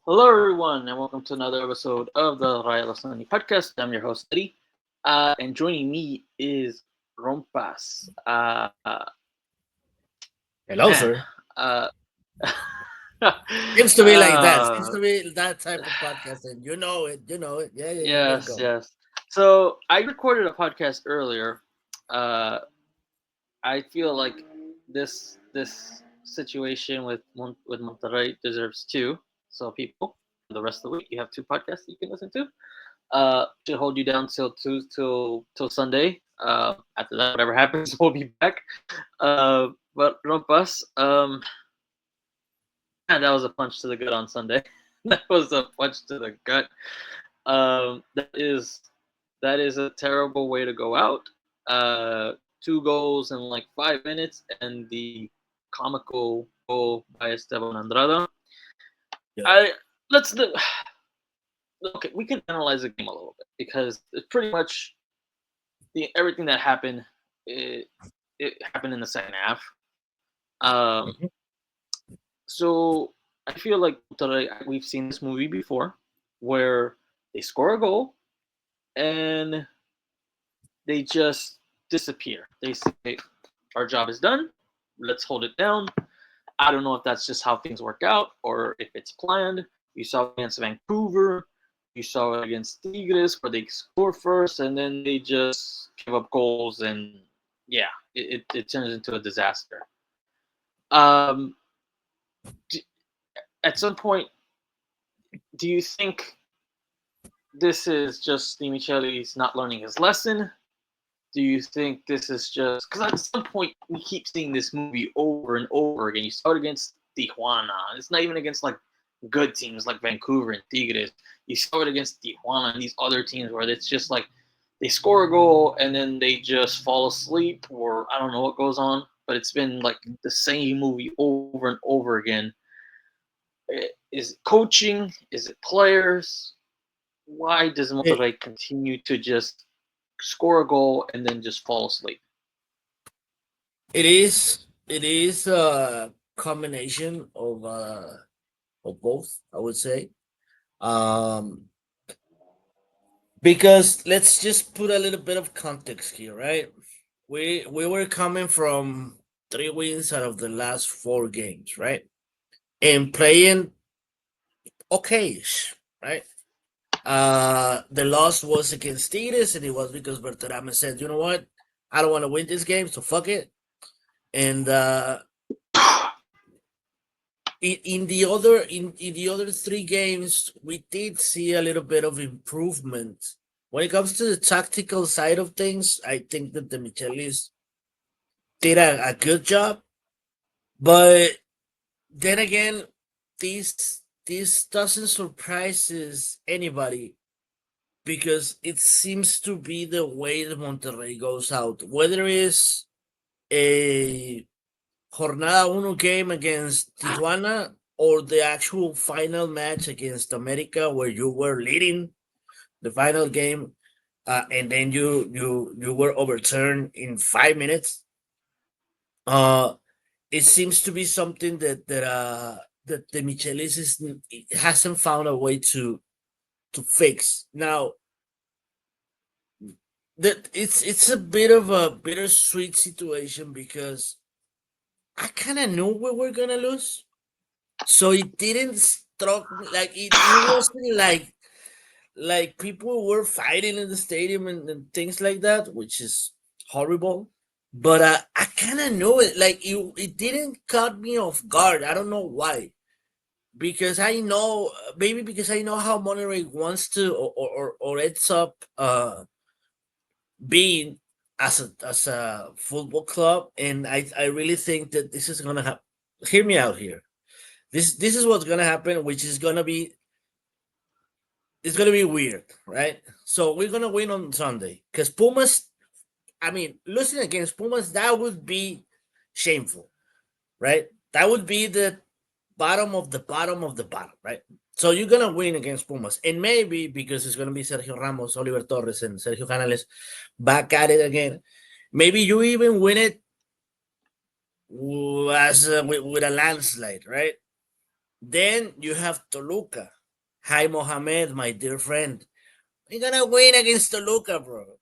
Hello, everyone, and welcome to another episode of the Rayados90 podcast. I'm your host, Eddie, and joining me is Rompas. Hello, Man, sir. uh, Seems to be like that. Seems uh, to be that type of podcasting. You know it. You know it. Yeah, yeah, yeah. Let's yes, go. yes. So I recorded a podcast earlier. Uh, I feel like this situation with Monterrey deserves two. So people, the rest of the week, you have two podcasts you can listen to. Should hold you down till Sunday. After that, whatever happens, we'll be back. But Rompas, man, that was a punch to the gut on Sunday. That was a punch to the gut. That is a terrible way to go out. Two goals in like 5 minutes, and the comical goal by Esteban Andrada. Yeah. I let's do, okay. We can analyze the game a little bit because it's pretty much everything that happened. It happened in the second half. Um, Mhm. so I feel like we've seen this movie before, where they score a goal and they just disappear. They say, "Our job is done. Let's hold it down." I don't know if that's just how things work out or if it's planned. You saw it against Vancouver. You saw it against Tigres, where they score first and then they just give up goals, and yeah, it turns into a disaster. Um, at some point, do you think this is just Dimicheli's not learning his lesson? Do you think this is just because at some point we keep seeing this movie over and over again? You saw it against Tijuana. It's not even against like good teams like Vancouver and Tigres. You saw it against Tijuana and these other teams where it's just like they score a goal and then they just fall asleep, or I don't know what goes on. But it's been like the same movie over and over again. Is it coaching? Is it players? Why does It, Monterrey continue to just score a goal and then just fall asleep? it is. It is a combination of both. I would say. Um, because let's just put a little bit of context here, right? We were coming from 3 wins out of the last 4 games, right? And playing okay, right? The loss was against Tigres, and it was because Berterame said, "You know what? I don't want to win this game, so fuck it." And in the other 3 games, we did see a little bit of improvement when it comes to the tactical side of things. I think that the Michelis did a good job, but then again, this doesn't surprises anybody because it seems to be the way the Monterrey goes out. Whether it's a Jornada Uno game against Tijuana or the actual final match against America, where you were leading the final game, and then you were overturned in 5 minutes. Uh, it seems to be something that the Michelis hasn't found a way to fix. Now, that it's a bit of a bittersweet situation because I kind of knew we were gonna lose, so it didn't struck me like it wasn't like people were fighting in the stadium and things like that, which is horrible. But I kind of knew it. Like it didn't cut me off guard. I don't know why. Because I know, maybe because I know how Monterey wants to or ends up being as a football club, and I really think that this is gonna happen. Hear me out here. This is what's gonna happen, which is gonna be it's gonna be weird, right? So we're gonna win on Sunday because Pumas. I mean, losing against Pumas, that would be shameful, right? That would be the bottom of the bottom of the bottom, right? So you're gonna win against Pumas, and maybe because it's gonna be Sergio Ramos, Oliver Torres, and Sergio Canales back at it again. Maybe you even win it with a landslide, right? Then you have Toluca. Hi, Mohamed, my dear friend. We're gonna win against Toluca, bro.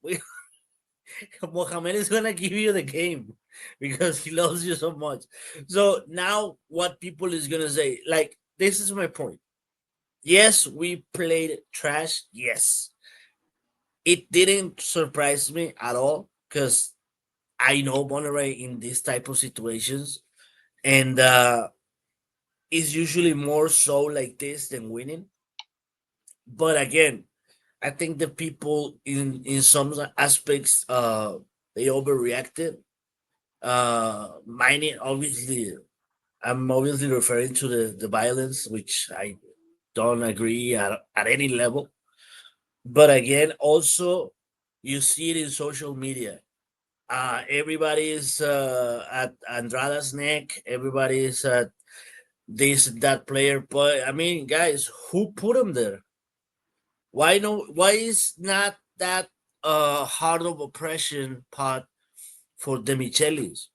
Mohamed is gonna give you the game because he loves you so much. So now, what people is gonna say? Like, this is my point. Yes, we played trash. Yes, it didn't surprise me at all because I know Monterrey in these type of situations, and it's usually more so like this than winning. But again, I think the people in some aspects they overreacted. Mine obviously, I'm obviously referring to the violence, which I don't agree at any level. But again, also you see it in social media. Everybody is at Andrada's neck. Everybody is at this that player. But I mean, guys, who put him there? Why no? Why is not that heart of oppression part for the Michelis?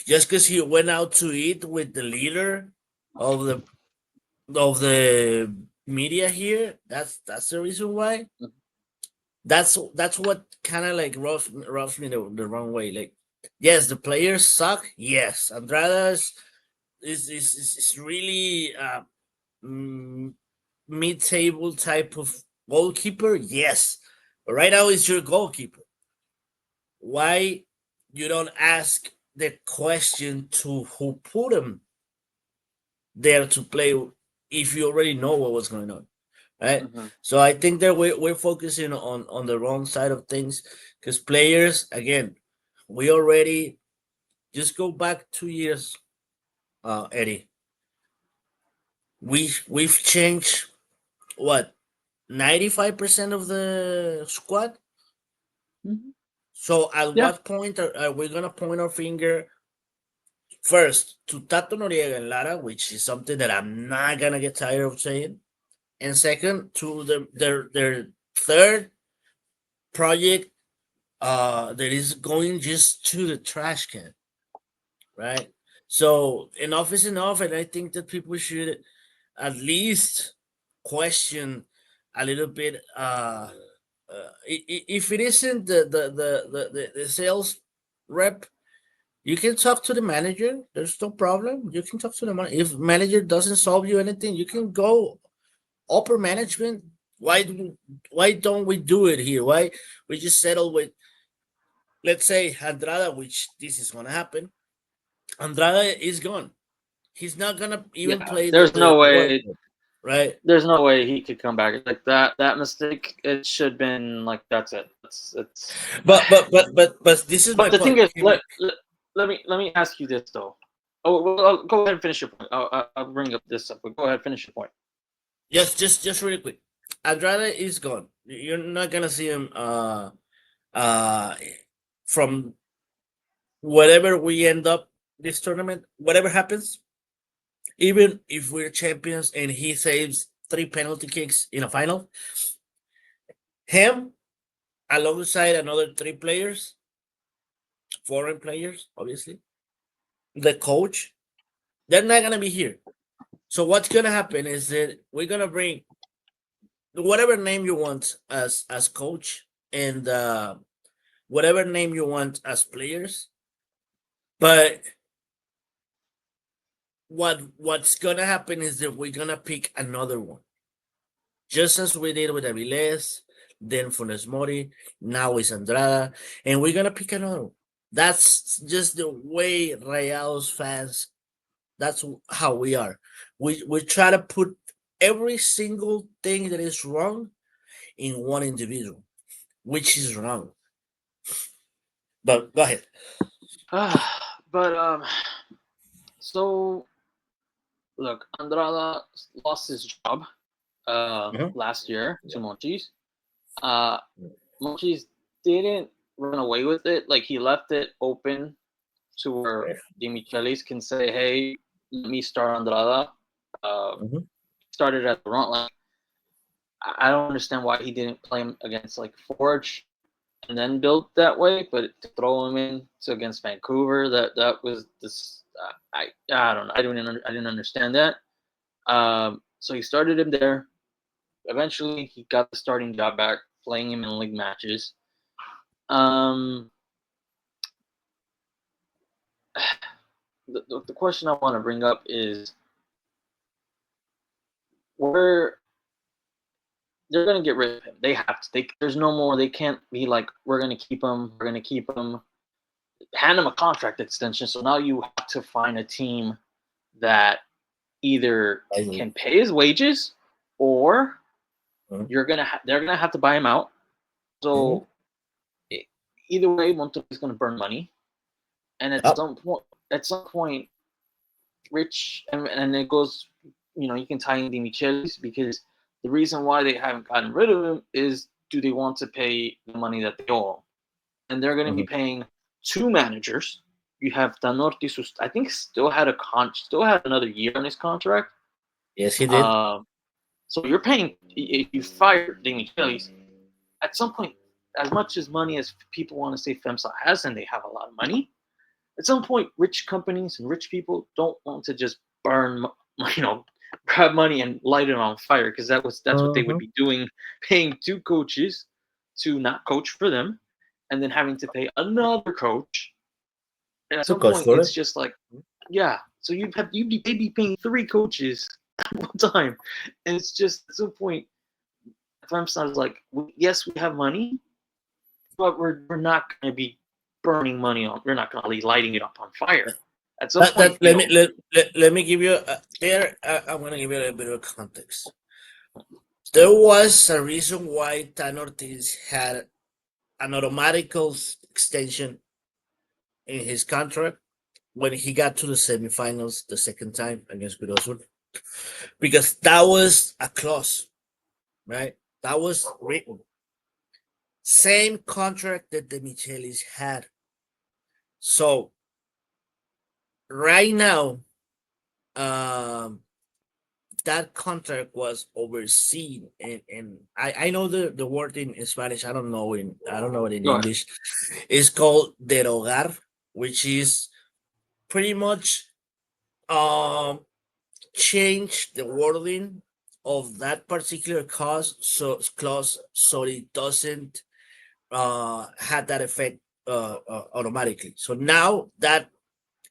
Just because he went out to eat with the leader of the media here, that's the reason why. That's what kind of like rubs me the wrong way. Like, yes, the players suck. Yes, Andradas is really mm, mid-table type of goalkeeper. Yes, but right now is your goalkeeper. Why you don't ask the question to who put him there to play if you already know what was going on, right? Mm-hmm. So I think that we're focusing on the wrong side of things because players, again, we already just go back 2 years, Eddie. We've changed what 95% of the squad. Mm-hmm. So at Yeah. what point are we gonna point our finger first to Tato Noriega and Lara, which is something that I'm not gonna get tired of saying, and second to their third project that is going just to the trash can, right? So enough is enough, and I think that people should at least question a little bit. If it isn't the sales rep, you can talk to the manager. There's no problem. You can talk to the manager. If manager doesn't solve you anything, you can go upper management. Why don't we do it here? Why we just settle with, let's say, Andrada, which this is gonna happen. Andrada is gone. He's not gonna even Yeah. play There's the no World way. Cup, right? There's no way he could come back like that. That mistake. It should been like that's it. It's. But this is my But the thing point. is, let me ask you this though. Oh, well, go ahead and finish your point. I'll bring up this up. But go ahead, finish your point. Just really quick. Andrada is gone. You're not gonna see him uh from whatever we end up this tournament, whatever happens, even if we're champions and he saves 3 penalty kicks in a final, him alongside another 3 players, foreign players, obviously, the coach, they're not gonna be here. So what's gonna happen is that we're gonna bring whatever name you want as coach and whatever name you want as players, but what's gonna happen is that we're gonna pick another one, just as we did with Aviles, then Funes Mori, now it's Andrada, and we're gonna pick another one. That's just the way Rayados fans. That's how we are. We try to put every single thing that is wrong in one individual, which is wrong. But go ahead. But so look, Andrada lost his job Mhm. last year to Yeah. Monchis. Uh, Monchis didn't run away with it. Like he left it open to where Okay. Di Michelis can say, "Hey, let me start Andrada." Uh, Mhm. started at the front. Like I don't understand why he didn't play him against like Forge. and then build that way. But to throw him in to against Vancouver, that was this. I don't know. I didn't understand that. So he started him there. Eventually, he got the starting job back, playing him in league matches. Um, the question I want to bring up is where they're going to get rid of him. They have to. There's no more. They can't be like, we're going to keep him. We're going to keep him. Hand him a contract extension. So now you have to find a team that either can pay his wages or they're gonna have to buy him out. So either way, Monterrey is going to burn money, and at some point, Rich and it goes. You can tie in the Michelis because the reason why they haven't gotten rid of him is do they want to pay the money that they owe? And they're going to be paying two managers. You have Tanorti, who I think still had another year on his contract. Yes, he did. So you're paying. If you fire the Michelis, at some point, as much as money as people want to say FEMSA has, and they have a lot of money, at some point, rich companies and rich people don't want to just burn, grab money and light it on fire because that's what they would be doing, paying two coaches to not coach for them, and then having to pay another coach. And at some point, it's just like, yeah. So you'd be paying three coaches at one time, and it's just at some point, FEMSA is like, yes, we have money, but we're not going to be burning money on. We're not going to be lighting it up on fire. At some point, let me give you I'm going to give you a little bit of context. There was a reason why Tan Ortiz had an automatic extension in his contract when he got to the semifinals the second time against Cruz Azul, because that was a clause, right? That was written. Same contract that the Michelis had. So right now, that contract was overseen, and I know the word in Spanish. I don't know it in English. It's called derogar, which is pretty much change the wording of that particular clause so it doesn't had that effect automatically. So now that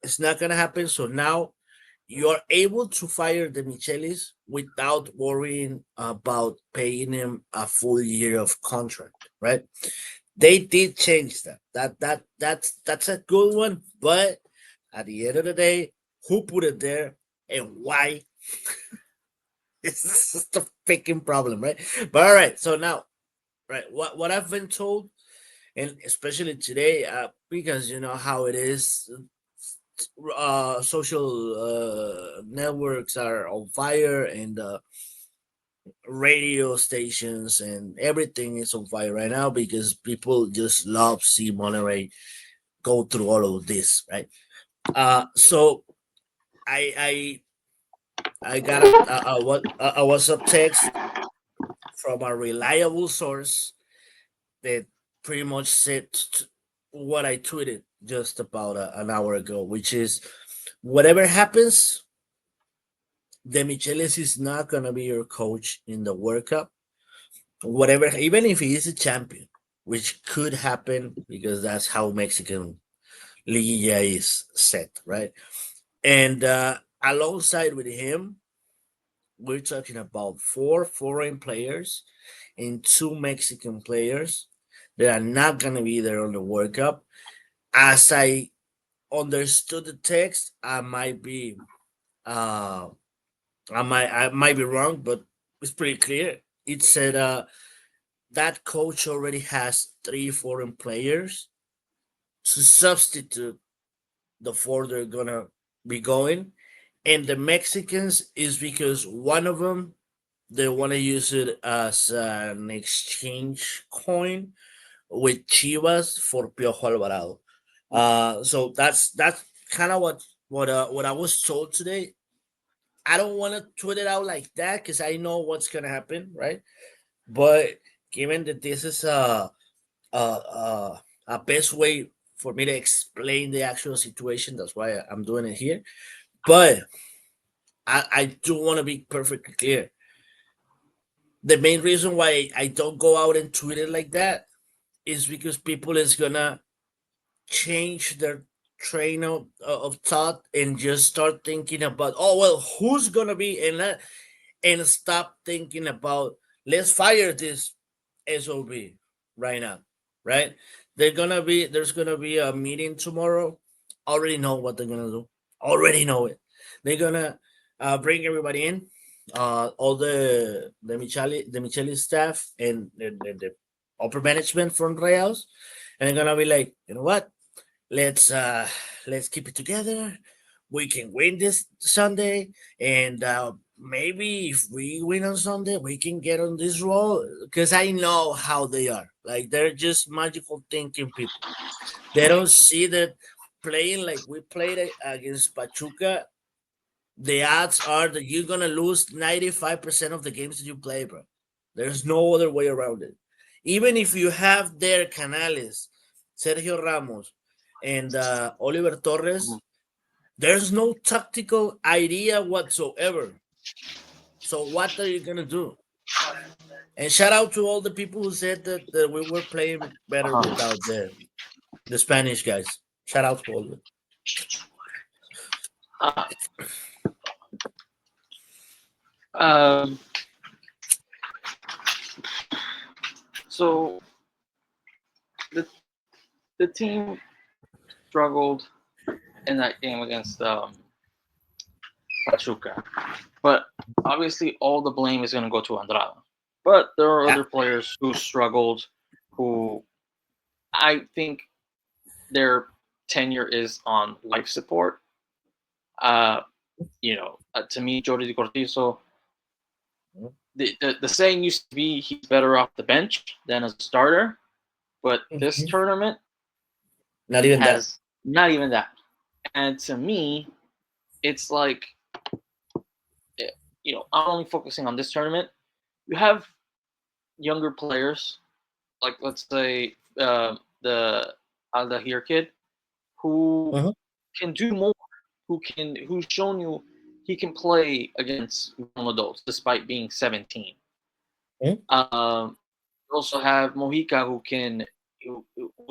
it's not gonna happen. So now you're able to fire the Michelis without worrying about paying him a full year of contract, right? They did change that. That's a good one, but at the end of the day, who put it there and why? It's just a freaking problem, right? But all right, so now, right, what I've been told, and especially today, because you know how it is, social networks are on fire, and radio stations and everything is on fire right now because people just love see Monterrey go through all of this, right? So I got a WhatsApp text from a reliable source that pretty much said what I tweeted just about an hour ago, which is whatever happens, De Michelis is not gonna be your coach in the World Cup. Whatever, even if he is a champion, which could happen because that's how Mexican Liga is set, right? And alongside with him, we're talking about 4 foreign players and 2 Mexican players that are not going to be there on the World Cup. As I understood the text, I might be I might be wrong, but it's pretty clear. It said that coach already has 3 foreign players to substitute the 4 they're gonna be going, and the Mexicans is because one of them they want to use it as an exchange coin with Chivas for Piojo Alvarado. So that's kind of what I was told today. I don't want to tweet it out like that because I know what's gonna happen, right? But given that this is a best way for me to explain the actual situation. That's why I'm doing it here. But I do want to be perfectly clear. The main reason why I don't go out and tweet it like that is because people is gonna change their train of thought and just start thinking about, oh well, who's gonna be in that, and stop thinking about, let's fire this sob right now, right? There's gonna be a meeting tomorrow. Already know what they're gonna do. Already know it. They're gonna bring everybody in, all the Micheli staff and the upper management from Rayados, and they're gonna be like, you know what, let's uh let's keep it together. We can win this Sunday, and maybe if we win on Sunday, we can get on this roll. Because I know how they are. Like, they're just magical thinking people. They don't see that playing like we played against Pachuca. The odds are that you're gonna lose 95% of the games that you play, bro. There's no other way around it. Even if you have their Canales, Sergio Ramos, and Oliver Torres, there's no tactical idea whatsoever. So what are you gonna do? And shout out to all the people who said that we were playing better Uh-huh. without the Spanish guys. Shout out to all of them. Uh, um, so the the team struggled in that game against Pachuca, but obviously all the blame is going to go to Andrada. But there are Yeah. other players who struggled, who I think their tenure is on life support. Uh, to me, Jordi Cortizo, the saying used to be he's better off the bench than as a starter, but this Mhm. tournament Not even that. has not even that. And to me, it's like, eh, I'm only focusing on this tournament. You have younger players, like let's say the Aldahir kid, who Mhm. can do more, who's shown you he can play against grown adults despite being 17. Mhm. You also have Mojica who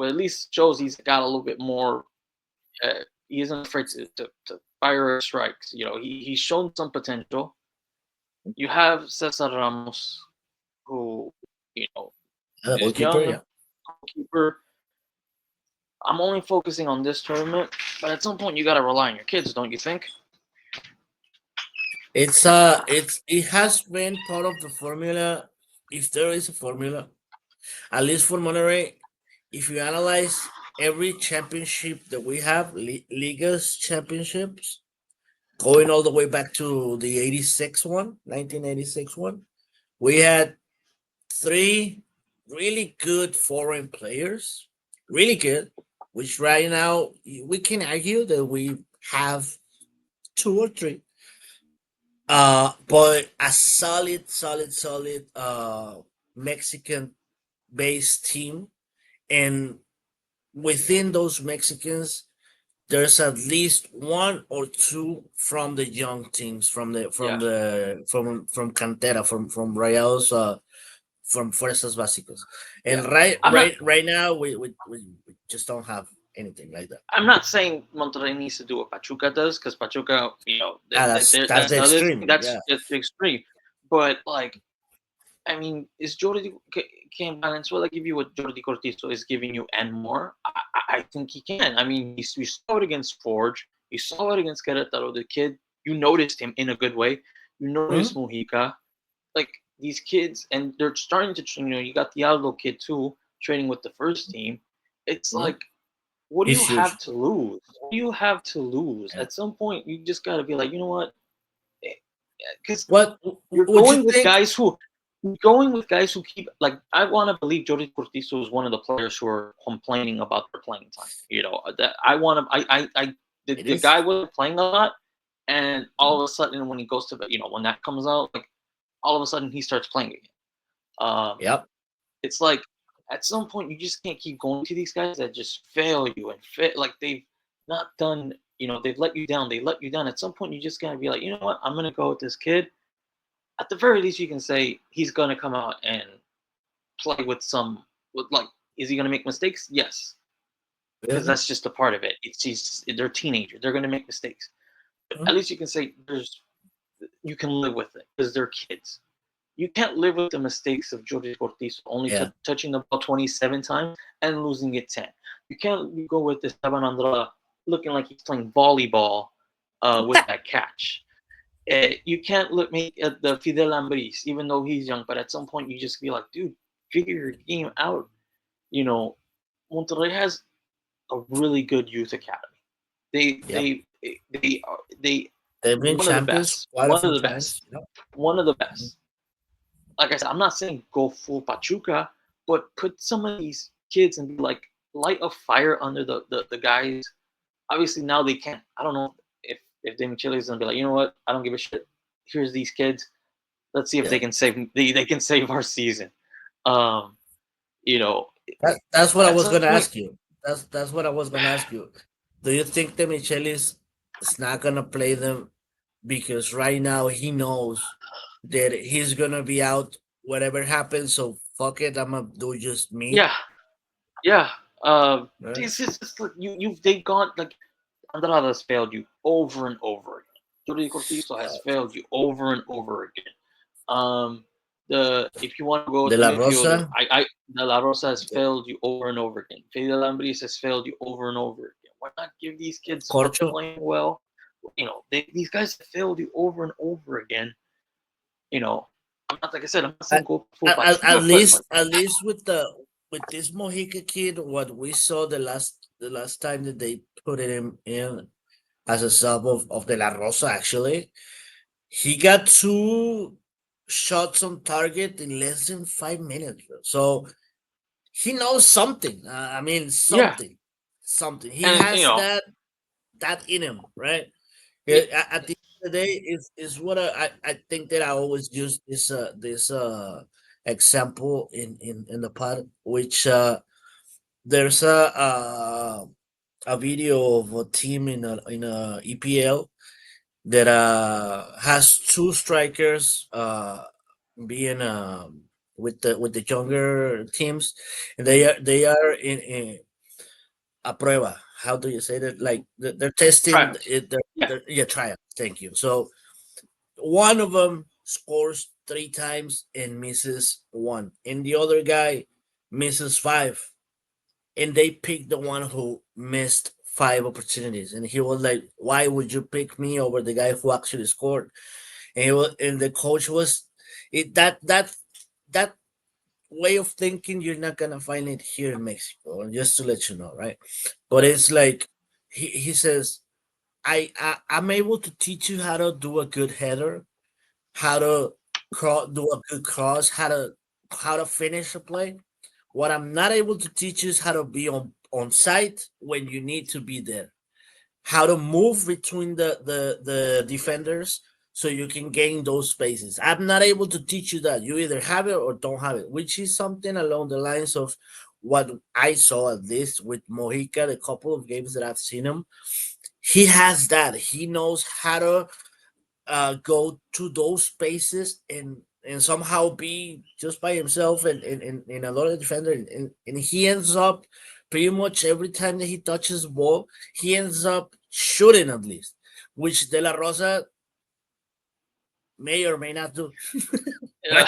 at least shows he's got a little bit more. He isn't afraid to fire strikes. He's shown some potential. You have Cesar Ramos, who you know The is goalkeeper, young, yeah. goalkeeper. I'm only focusing on this tournament, but at some point you gotta rely on your kids, don't you think? It has been part of the formula. If there is a formula, at least for Monterrey, if you analyze every championship that we have, Ligas championships, going all the way back to the 86 one, 1986 one, we had three really good foreign players, really good, which right now we can argue that we have two or three. But a solid Mexican based team, and within those Mexicans, there's at least one or two from the young teams, Yeah. from Cantera, from Rayados, from Fuerzas Básicas, and Yeah. I'm not. right now we just don't have anything like that. I'm not saying Monterrey needs to do what Pachuca does, because Pachuca, That's the now this extreme, yeah. that's the extreme. But like, I mean, is Jordi can Valenzuela give you what Jordi Cortizo is giving you and more? I think he can. I mean, we saw it against Forge. You saw it against Querétaro. The kid, you noticed him in a good way. You noticed Mhm. Mujica. Like, these kids, and they're starting to. You got the Aldo kid too, training with the first team. It's Mhm. like, what do you He's have huge. to lose? What do you have to lose? Yeah. At some point, you just got to be like, you know what? Because What you're would you going with think? guys who you're going with guys who keep, like, I want to believe Jordi Cortizo is one of the players who are complaining about their playing time. That I want to. It The is. guy wasn't playing a lot, and all of a sudden when he goes to when that comes out, like, all of a sudden he starts playing again. Um, Yep. it's like at some point you just can't keep going to these guys that just fail you and like they've not done. They've let you down. They let you down. At some point, you just gotta be like, you know what? I'm gonna go with this kid. At the very least, you can say he's gonna come out and play with like, is he gonna make mistakes? Yes, because Yeah. that's just a part of it. They're teenagers. They're gonna make mistakes. But at least you can say you can live with it because they're kids. You can't live with the mistakes of Jordi Cortizo only Yeah. touching the ball 27 times and losing it 10. You can't go with this Esteban Andrada looking like he's playing volleyball with that catch. You can't make the Fidel Ambris, even though he's young, but at some point you just be like, dude, figure your game out. Monterrey has a really good youth academy. They Yep. they they are they They've been one of the champions best. quite a One of few the times. best. One of the best. Like I said, I'm not saying go full Pachuca, but put some of these kids and be like light a fire under the guys. Obviously now they can't. I don't know if Demi Chile is gonna be like, you know what? I don't give a shit. Here's these kids. Let's see if Yeah. they can save our season. Um, you know, That's what I at was some gonna point, ask you. That's what I was gonna ask you. Do you think the Michelis is not gonna play them because right now he knows that he's gonna be out whatever happens? So fuck it, I'm gonna do just me. yeah, yeah. Right? This is just like they've gone like Andrade has failed you over and over again. Jordi Cortizo has failed you over and over again. Um, the if you want to go with De the La midfielder, Rosa, I De La Rosa has okay. failed you over and over again. Fidel Ambris has failed you over and over again. Why not give these kids who are Corcho. playing well? These guys have failed you over and over again. You know, I'm not like I said, I'm not saying At, go full at Pachuca, but like, least with this Mojica kid, what we saw the last time that they put him in as a sub of De La Rosa, actually, he got two shots on target in less than 5 minutes. Bro. So he knows something. I mean, yeah, something. He and has that in him, right? yeah, At the end of the day, is what I think that I always use this example in the pod, which there's a video of a team in a EPL that has two strikers being with the younger teams, and they are in a prueba. How do you say that? Like they're testing tryouts. it. Yeah, Yeah, tryout. Thank you. So one of them scores three times and misses one, and the other guy misses five, and they picked the one who missed five opportunities, and he was like, "Why would you pick me over the guy who actually scored?" And the coach was it that way of thinking you're not gonna find it here in Mexico, just to let you know, right? But it's like he says, I'm able to teach you how to do a good header, how to do a good cross, how to finish a play. What I'm not able to teach you is how to be on site when you need to be there, how to move between the defenders so you can gain those spaces. I'm not able to teach you that. You either have it or don't have it, which is something along the lines of what I saw at least with Mojica, the couple of games that I've seen him. He has that. He knows how to go to those spaces and somehow be just by himself and a lot of defender and he ends up pretty much every time that he touches the ball he ends up shooting at least, which De La Rosa may or may not do. yeah.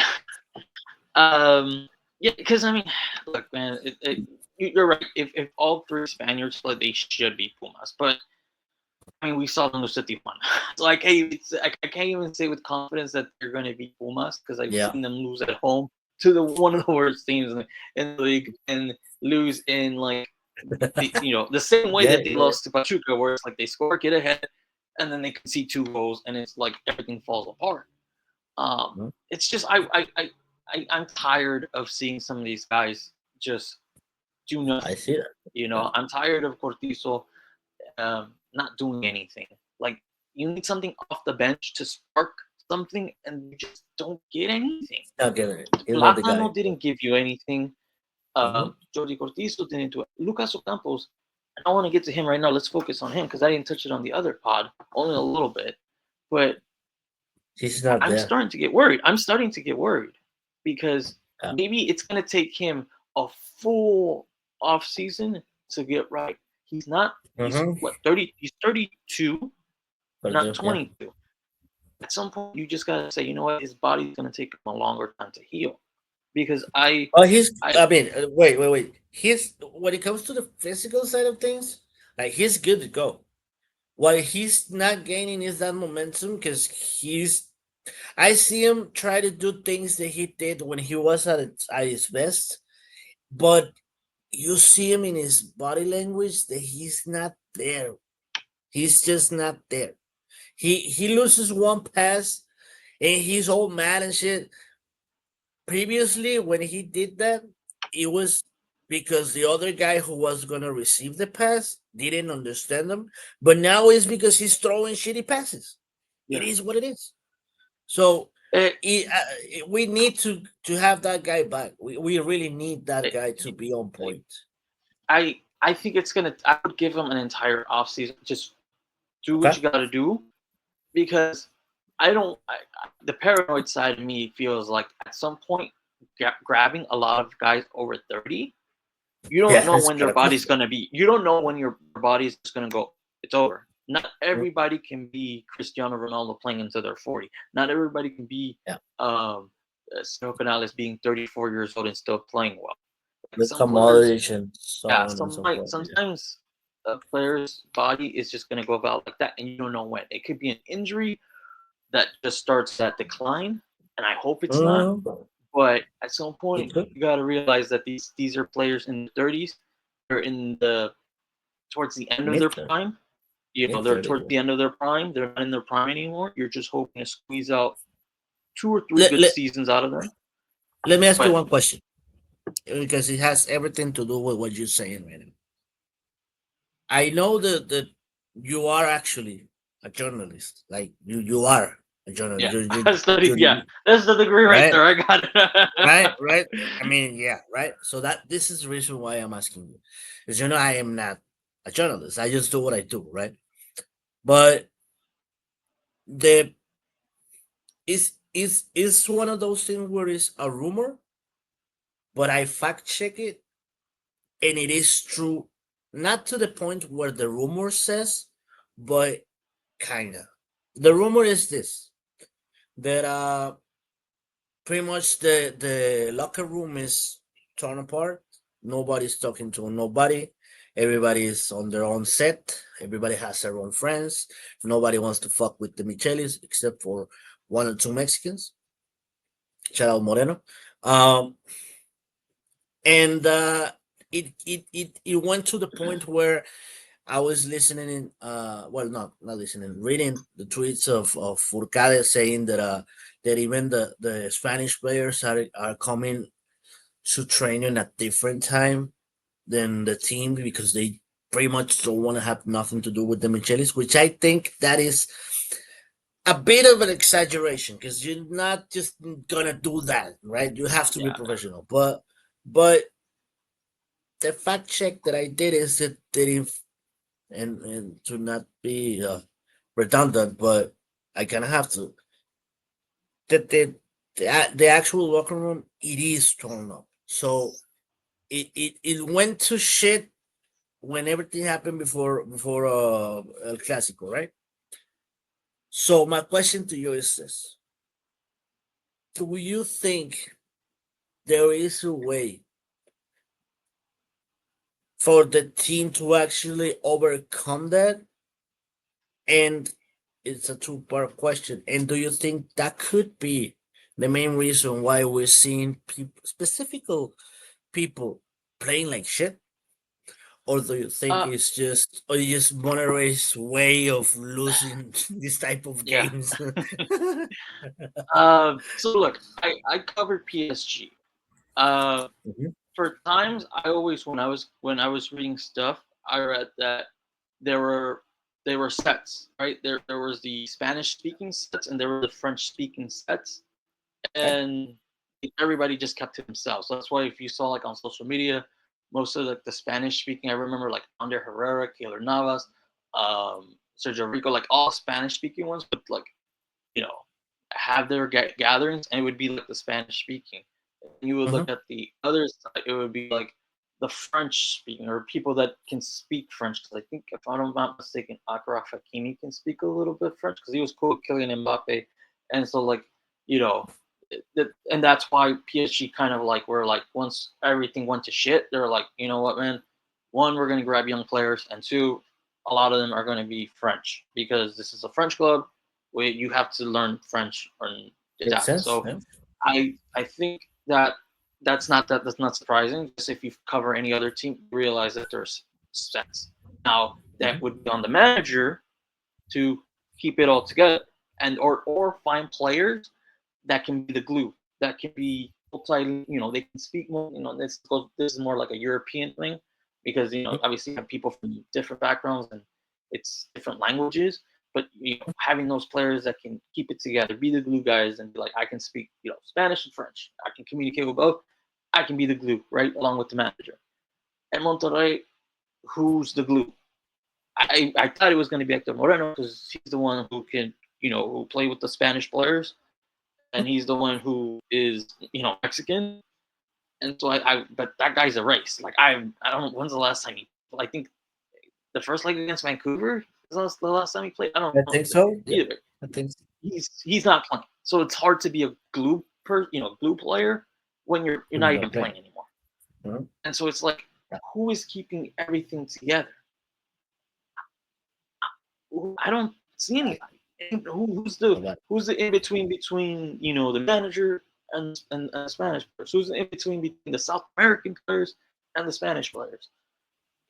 Right. Yeah, because I mean, look, man, you're right. If all three Spaniards play, they should be Pumas. But I mean, we saw them lose to Tijuana. It's like, hey, I can't even say with confidence that they're going to be Pumas because I've Yeah. seen them lose at home to one of the worst teams in the league and lose in like the same way Yeah, that they yeah. lost to Pachuca, where it's like they score, get ahead, and then they concede two goals, and it's like everything falls apart. Mhm. It's just I'm tired of seeing some of these guys just do I nothing. see that. Yeah. I'm tired of Cortizo not doing anything. Like you need something off the bench to spark something, and you just don't get anything. Not getting it. He's not the guy. Platano didn't give you anything. Mhm. Jordi Cortizo didn't do it. Lucas Ocampos, and I want to get to him right now. Let's focus on him because I didn't touch it on the other pod, only a little bit. But He's not I'm there. starting to get worried. I'm starting to get worried because Yeah. maybe it's going to take him a full off season to get right. He's not. He's Mm-hmm. what 30? He's 32, But not yeah. 22. At some point, you just gotta say, you know what, his body's gonna take him a longer time to heal because Oh, he's. I, I mean, wait. He's when it comes to the physical side of things, like he's good to go. What he's not gaining is that momentum because he's. I see him try to do things that he did when he was at his best, but you see him in his body language that he's not there. He's just not there. He loses one pass and he's all mad and shit. Previously, when he did that, it was because the other guy who was gonna receive the pass didn't understand him. But now it's because he's throwing shitty passes. It yeah, is what it is. So it, we need to have that guy back. We really need that it, guy to be on point. I think it's gonna. I would give him an entire off season. Just do what Okay. you gotta do because I don't. The paranoid side of me feels like at some point, grabbing a lot of guys over 30, you don't Yeah, know it's when their kind of body's crucial. gonna be. You don't know when your body's just gonna go. It's over. Not everybody can be Cristiano Ronaldo playing until they're 40. Not everybody can be Yeah, Sergio Canales being 34 years old and still playing well. Like Luka some players, Modric and so yeah, on and some so might forth. Yeah. sometimes a player's body is just gonna go out like that, and you don't know when. It could be an injury that just starts that decline, and I hope it's not. Mm, But at some it point, could. you got to realize that these are players in their 30s. They're in the towards the end of their Mid 30. prime. You know, Mid they're 30. towards the end of their prime. They're not in their prime anymore. You're just hoping to squeeze out 2 or 3 Let, good let, seasons out of them. let me ask you But one question because it has everything to do with what you're saying right now. I know that you are actually a journalist. Like you are a journalist. yeah, I studied. Yeah, that's the degree right Right, there. I got it. right. I mean, yeah, right. So that this is the reason why I'm asking you, because I am not a journalist. I just do what I do, right? But the is one of those things where it's a rumor, but I fact check it and it is true, not to the point where the rumor says, but kinda. The rumor is this that pretty much the locker room is torn apart. Nobody's talking to nobody. Everybody is on their own set. Everybody has their own friends. Nobody wants to fuck with the Michelis except for one or two Mexicans. Shout out Moreno. Um, and it went to the point where I was listening in well not listening, reading the tweets of Furcade saying that even the Spanish players are coming to training at different time than the team because they pretty much don't want to have nothing to do with the Michelis, which I think that is a bit of an exaggeration because you're not just gonna do that, right? You have to be yeah. professional. But the fact check that I did is that they didn't, and to not be redundant, but I kind of have to. That the actual locker room it is torn up. So it went to shit when everything happened before El Clasico, right? So my question to you is this: do you think there is a way for the team to actually overcome that? And it's a two-part question. And do you think that could be the main reason why we're seeing people, specific people, playing like shit? Or do you think Uh, it's just Monterrey's way of losing this type of yeah. games? So look, I covered PSG. Uh, Mhm. for times, I always when I was reading stuff, I read that there were there were sets, right? There was the Spanish speaking sets and there were the French speaking sets, Okay. and everybody just kept to themselves. So that's why if you saw like on social media, most of like the Spanish speaking, I remember like Ander Herrera, Keylor Navas, Sergio Rico, like all Spanish speaking ones would like you know have their gatherings, and it would be like the Spanish speaking. You would Hmm. look at the other side, it would be like the French speaking or people that can speak French. Because I think if I'm not mistaken, Akraf Hakimi can speak a little bit French because he was cool with Kylian Mbappe, and so like you know and that's why PSG kind of like were like once everything went to shit, they're like, you know what, man, one, we're gonna grab young players, and two, a lot of them are gonna be French because this is a French club. You have to learn French and Makes adapt. sense. So Yeah. I think that that's not surprising. Just if you cover any other team, you realize that there's sense. Now that Mhm. would be on the manager to keep it all together and or find players that can be the glue. That can be multi. They can speak more. This is more like a European thing because obviously you have people from different backgrounds and it's different languages. But having those players that can keep it together, be the glue guys, and be like, I can speak Spanish and French. I can communicate with both. I can be the glue, right, along with the manager. And Monterrey, who's the glue? I thought it was going to be Hector Moreno because he's the one who can who play with the Spanish players and he's the one who is Mexican. And so but that guy's a race. Like I don't know when's the last time he. I think the first leg against Vancouver is the last time he played. I don't I know think so. Yeah, either. I think so. He's not playing, so it's hard to be a glue player when you're When not you're even not playing. playing anymore. Mhm. And so it's like, Yeah. who is keeping everything together? I don't see I, anybody. Who's the but in between the manager and the Spanish players? Who's the in between the South American players and the Spanish players?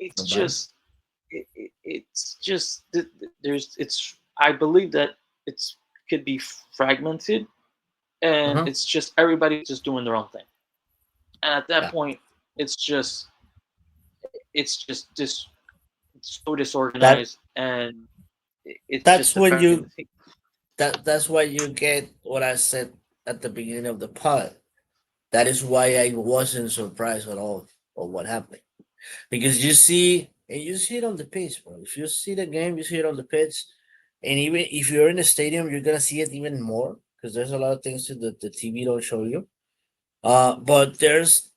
It's nobody. just it's just there's it's I believe that it's could be fragmented and Uh-huh. it's just everybody just doing their own thing. And at that Yeah. point, it's just it's so That disorganized and it's that's just when affecting the you team. that's why you get what I said at the beginning of the pod. That is why I wasn't surprised at all of what happened. Because you see it on the pitch, bro. If you see the game, you see it on the pitch. And even if you're in the stadium, you're gonna see it even more because there's a lot of things that the TV don't show you. But there's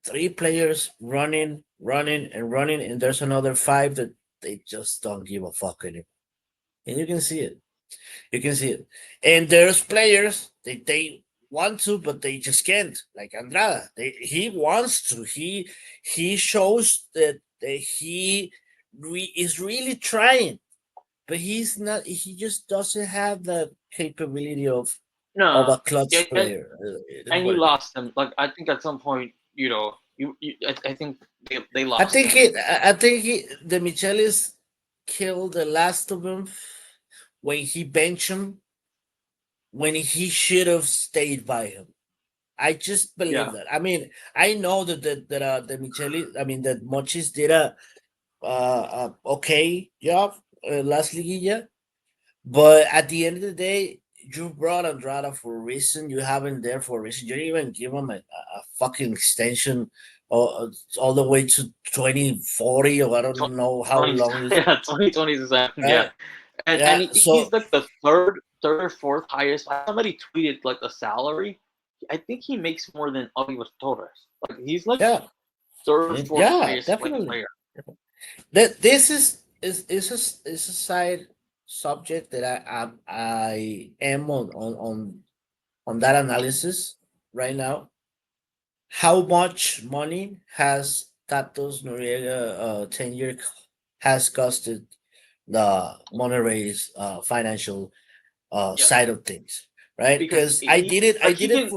three players running, and running, and there's another five that they just don't give a fuck anymore. And you can see it. You can see it. And there's players that they want to, but they just can't. Like Andrada, he wants to. He shows that he is really trying, but he's not. He just doesn't have the capability of No, a clutch yeah, player. It is and what you it is. lost them. Like I think at some point, I think they I lost think them. it. I think the Michelis killed the last of them when he benched him when he should have stayed by him. I just believe Yeah, that. I mean, I know that the Micheli, I mean that Mochis did a okay job last Liguilla, but at the end of the day, you brought Andrada for a reason. You have him there for a reason. You didn't even give him a fucking extension all the way to 2040 or I don't know how 20, long is yeah, 2020 is exactly yeah, right. and Yeah, he's so like the third or fourth highest. Somebody tweeted like the salary. I think he makes more than Oliver Torres. Like he's like yeah, third or fourth yeah, highest like definitely. player. That this is a side subject that I am on that analysis right now. How much money has Tatos Noriega 10-year has costed the Monterrey's financial Yeah, side of things, right? because Because he I like he did it can.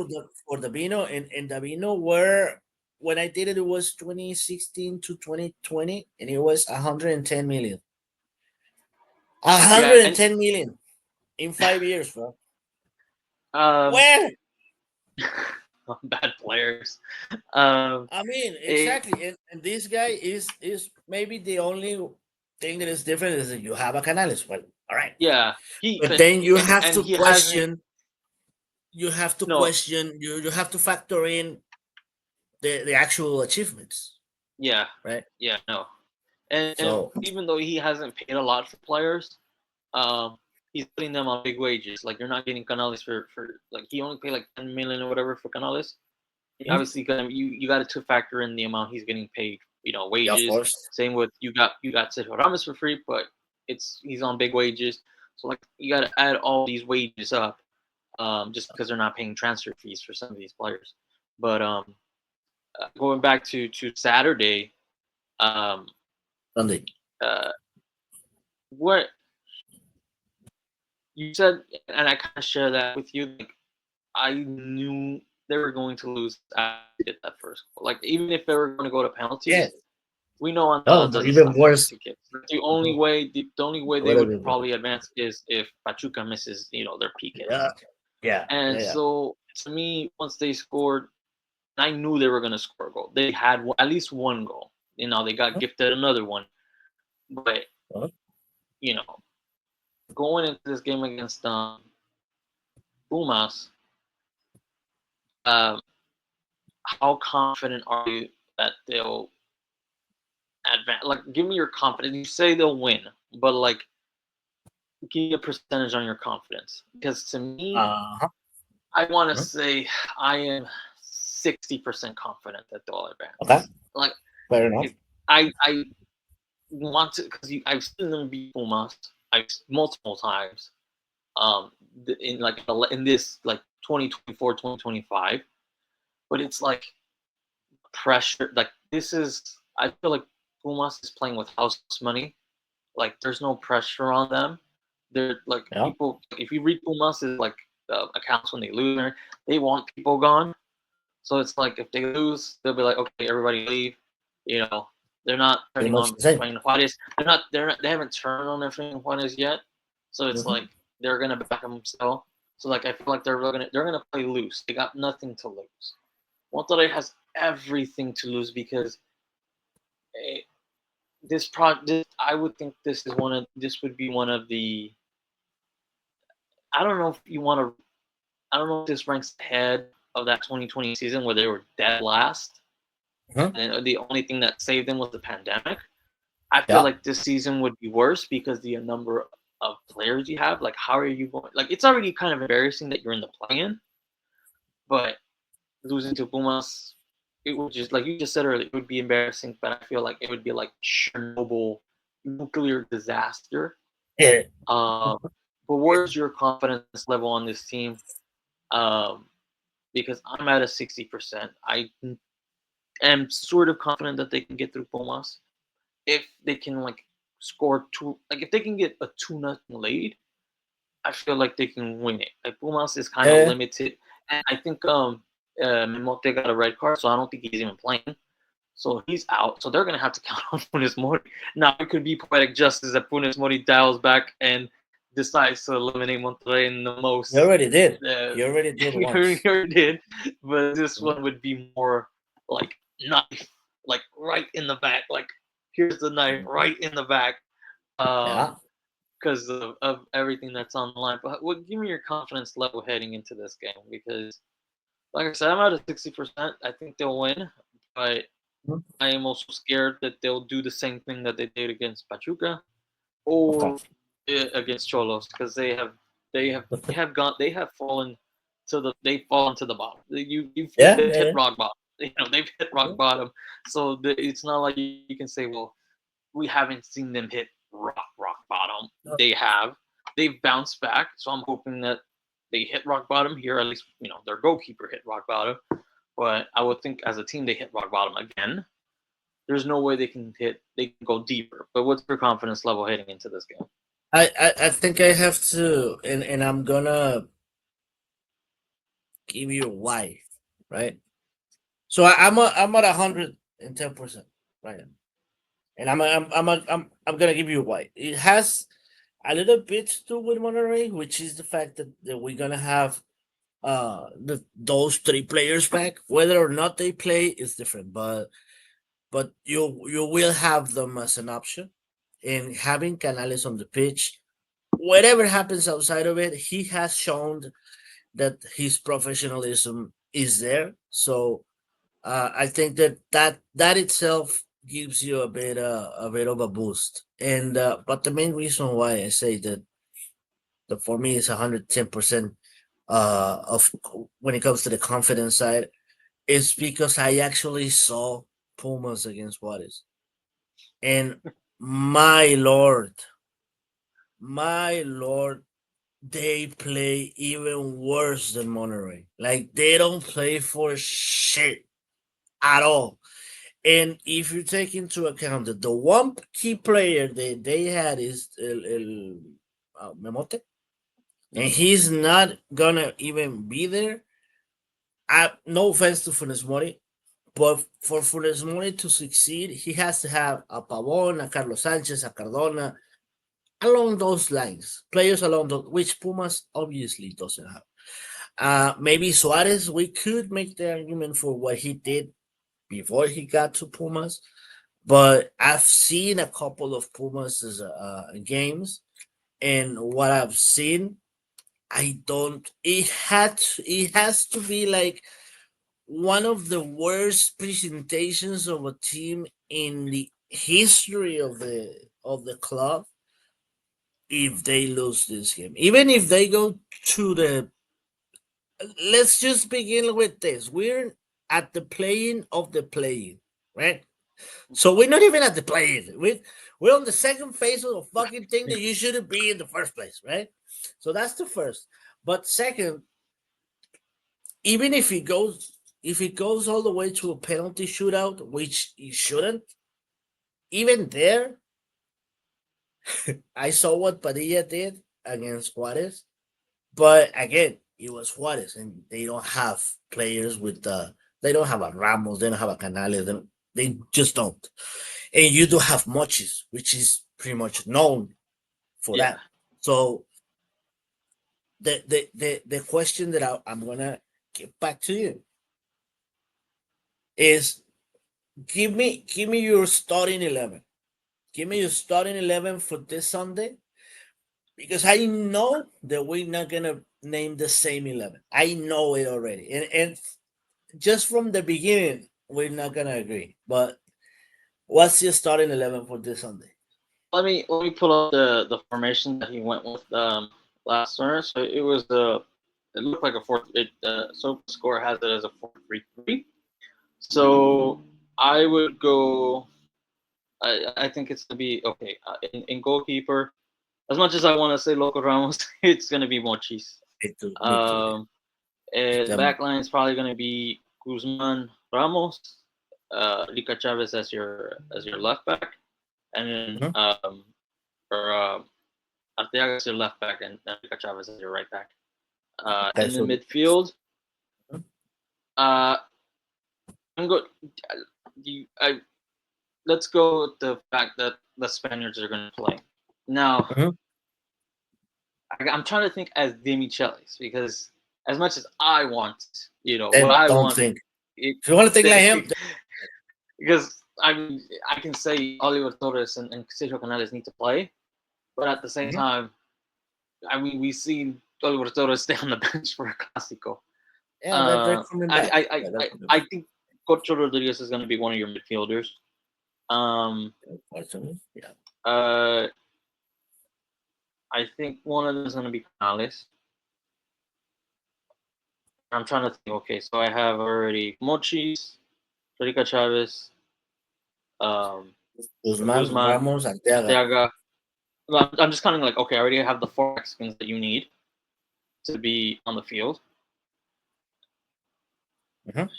for the Vino and the Vino were when I did it, it was 2016 to 2020, and it was 110 million. Yeah, and 110 million in 5 years, bro. um, Where? bad players. I mean, It, exactly. And this guy is maybe the only thing that is different is that you have a Canales. Well, all right. yeah, But then you have and to he hasn't. question. you have to No, question, you have to factor in the actual achievements, yeah, right? yeah, no. And So even though he hasn't paid a lot for players, he's putting them on big wages. Like you're not getting Canales for like he only paid like 10 million or whatever for Canales. mhm, Obviously, you got to factor in the amount he's getting paid. yeah, of Wages. course. Same with you got Sergio Ramos for free, but he's on big wages. So like you got to add all these wages up, just because they're not paying transfer fees for some of these players. But going back to Saturday, um, Sunday. uh, what you said, and I kind of share that with you. Like I knew they were going to lose after they did that first goal. Like even if they were going to go to Yeah. penalties, we know No, Andrade but doesn't even stop worse. penalty kicks. The only way they Would have would been worse. probably advance is if Pachuca misses, their PKs. Yeah. Yeah. And Yeah. Yeah. so to me, once they scored, I knew they were going to score a goal. They had at least one goal. They got Huh? gifted another one. But Huh? you know, going into this game against Pumas, um, how confident are you that they'll advance? Like, give me your confidence. You say they'll win, but like, give me a percentage on your confidence. Because to me, Uh-huh. I want to Huh? say I am 60% confident that they'll Okay. advance. Like, Fair enough. if I want to, because I've seen them beat Pumas, multiple times. In like in this like 2024, 2025, but it's like pressure. Like this is, I feel like Pumas is playing with house money. Like there's no pressure on them. They're like Yeah. people. If you read Pumas, is like accounts when they lose, they want people gone. So it's like if they lose, they'll be like, okay, everybody leave. You know, they're not Pretty turning much on the same. Efrain Juarez. They haven't turned on Efrain Juarez yet. So it's Hmm. like they're gonna back him still. So like I feel like they're gonna play loose. They got nothing to lose. Monterrey has everything to lose because eh, I would think this would be one of the. I don't know if you want to. I don't know if this ranks ahead of that 2020 season where they were dead last, Huh? and the only thing that saved them was the pandemic. I feel Yeah. like this season would be worse because the number of players you have. Like, how are you going? Like, it's already kind of embarrassing that you're in the play-in, but losing to Pumas, it would just like you just said earlier, it would be embarrassing. But I feel like it would be like Chernobyl nuclear disaster. Yeah. Um, but where's your confidence level on this team? Um, because I'm at a 60%. I am sort of confident that they can get through Pumas if they can like score two. Like if they can get a 2-0 lead, I feel like they can win it. Like Pumas is kind of Yeah. limited, and I think Mimote got a red card, so I don't think he's even playing. So he's out. So they're gonna have to count on Funes Mori. Now it could be poetic justice that Funes Mori dials back and decides to eliminate Monterrey in the You most. already did. Uh, You already did he already once. did, but this Mhm. one would be more like knife, like right in the back. Like here's the knife right in the back, Yeah. because of everything that's on the line. But what give me your confidence level heading into this game because, like I said, I'm at a 60%. I think they'll win, but Mhm. I am also scared that they'll do the same thing that they did against Pachuca Okay. or against Cholos because they have fallen to they've fallen to the bottom. Yeah. They've hit Yeah. rock bottom. They've hit rock Yeah. bottom. So it's not like you can say, well, we haven't seen them hit rock bottom. They have. They've bounced back. So I'm hoping that they hit rock bottom here. At least their goalkeeper hit rock bottom. But I would think as a team they hit rock bottom again. There's no way they can go deeper. But what's your confidence level heading into this game? I think I have to, and I'm gonna give you why, right? So I'm at 110%, right? And I'm gonna give you why. It has a little bit to do with Monterrey, which is the fact that we're gonna have those three players back. Whether or not they play is different, but you will have them as an option. And having Canales on the pitch, whatever happens outside of it, he has shown that his professionalism is there. So I think that itself gives you a bit of a boost. And but the main reason why I say that for me is 110% of when it comes to the confidence side is because I actually saw Pumas against Juarez, and my lord, my lord, they play even worse than Monterrey. Like they don't play for shit at all. And if you take into account that the one key player that they had is Memote, and he's not gonna even be there. No offense to Funes Mori, but for Funes Mori to succeed, he has to have a Pavon, a Carlos Sanchez, a Cardona, along those lines, players along those, which Pumas obviously doesn't have. Maybe Suarez, we could make the argument for what he did before he got to Pumas, but I've seen a couple of Pumas games, and what I've seen, I don't. It has to be like one of the worst presentations of a team in the history of the club if they lose this game. Even if they go to the, let's just begin with this. We're at the playing of the playing, right? So we're not even at the playing. We're on the second phase of the fucking thing that you shouldn't be in the first place, right? So that's the first. But second, even if it goes all the way to a penalty shootout, which it shouldn't, even there, I saw what Padilla did against Juarez. But again, it was Juarez, and they don't have players with they don't have a Ramos, they don't have a Canales, they just don't. And you do have Mochis, which is pretty much known for Yeah. that. So the question that I'm gonna get back to you is give me your starting 11. Give me your starting 11 for this Sunday, because I know that we're not gonna name the same 11. I know it already, and just from the beginning, we're not gonna agree. But what's your starting 11 for this Sunday? Let me pull up the formation that he went with last summer. So it was it looked like a four. So score has it as a 4-3-3. So I would go. I think it's gonna be okay. In goalkeeper, as much as I want to say Loco Ramos, it's gonna be Mochis. Me too. Um, the back line is probably gonna be Guzman, Ramos, Rica Chavez as your left back, and then Mhm. or Arteaga as your left back, and Rica Chavez as your right back. Okay, In the so midfield, Mhm. uh, I'm go. You, I let's go with the fact that the Spaniards are going to play. Now, Mhm. I'm trying to think as Demichelis because as much as I want, what Then I don't want, think. it, If you want to think like him, because I mean, I can say Oliver Torres and Sergio Canales need to play, but at the same Mhm. time, I mean, we've seen Oliver Torres stay on the bench for a Clásico. yeah, they're coming back. Yeah, they're coming I back. think Coach Rodriguez is going to be one of your midfielders. Um, Unfortunately, yeah. uh, I think one of them is going to be Canales. I'm trying to think. Okay, so I have already Mochis, Federica Chavez, um, Guzman, Guzman, Ramos, Arteaga. Arteaga. I'm just counting like, okay, I already have the four Mexicans that you need to be on the field. Mhm.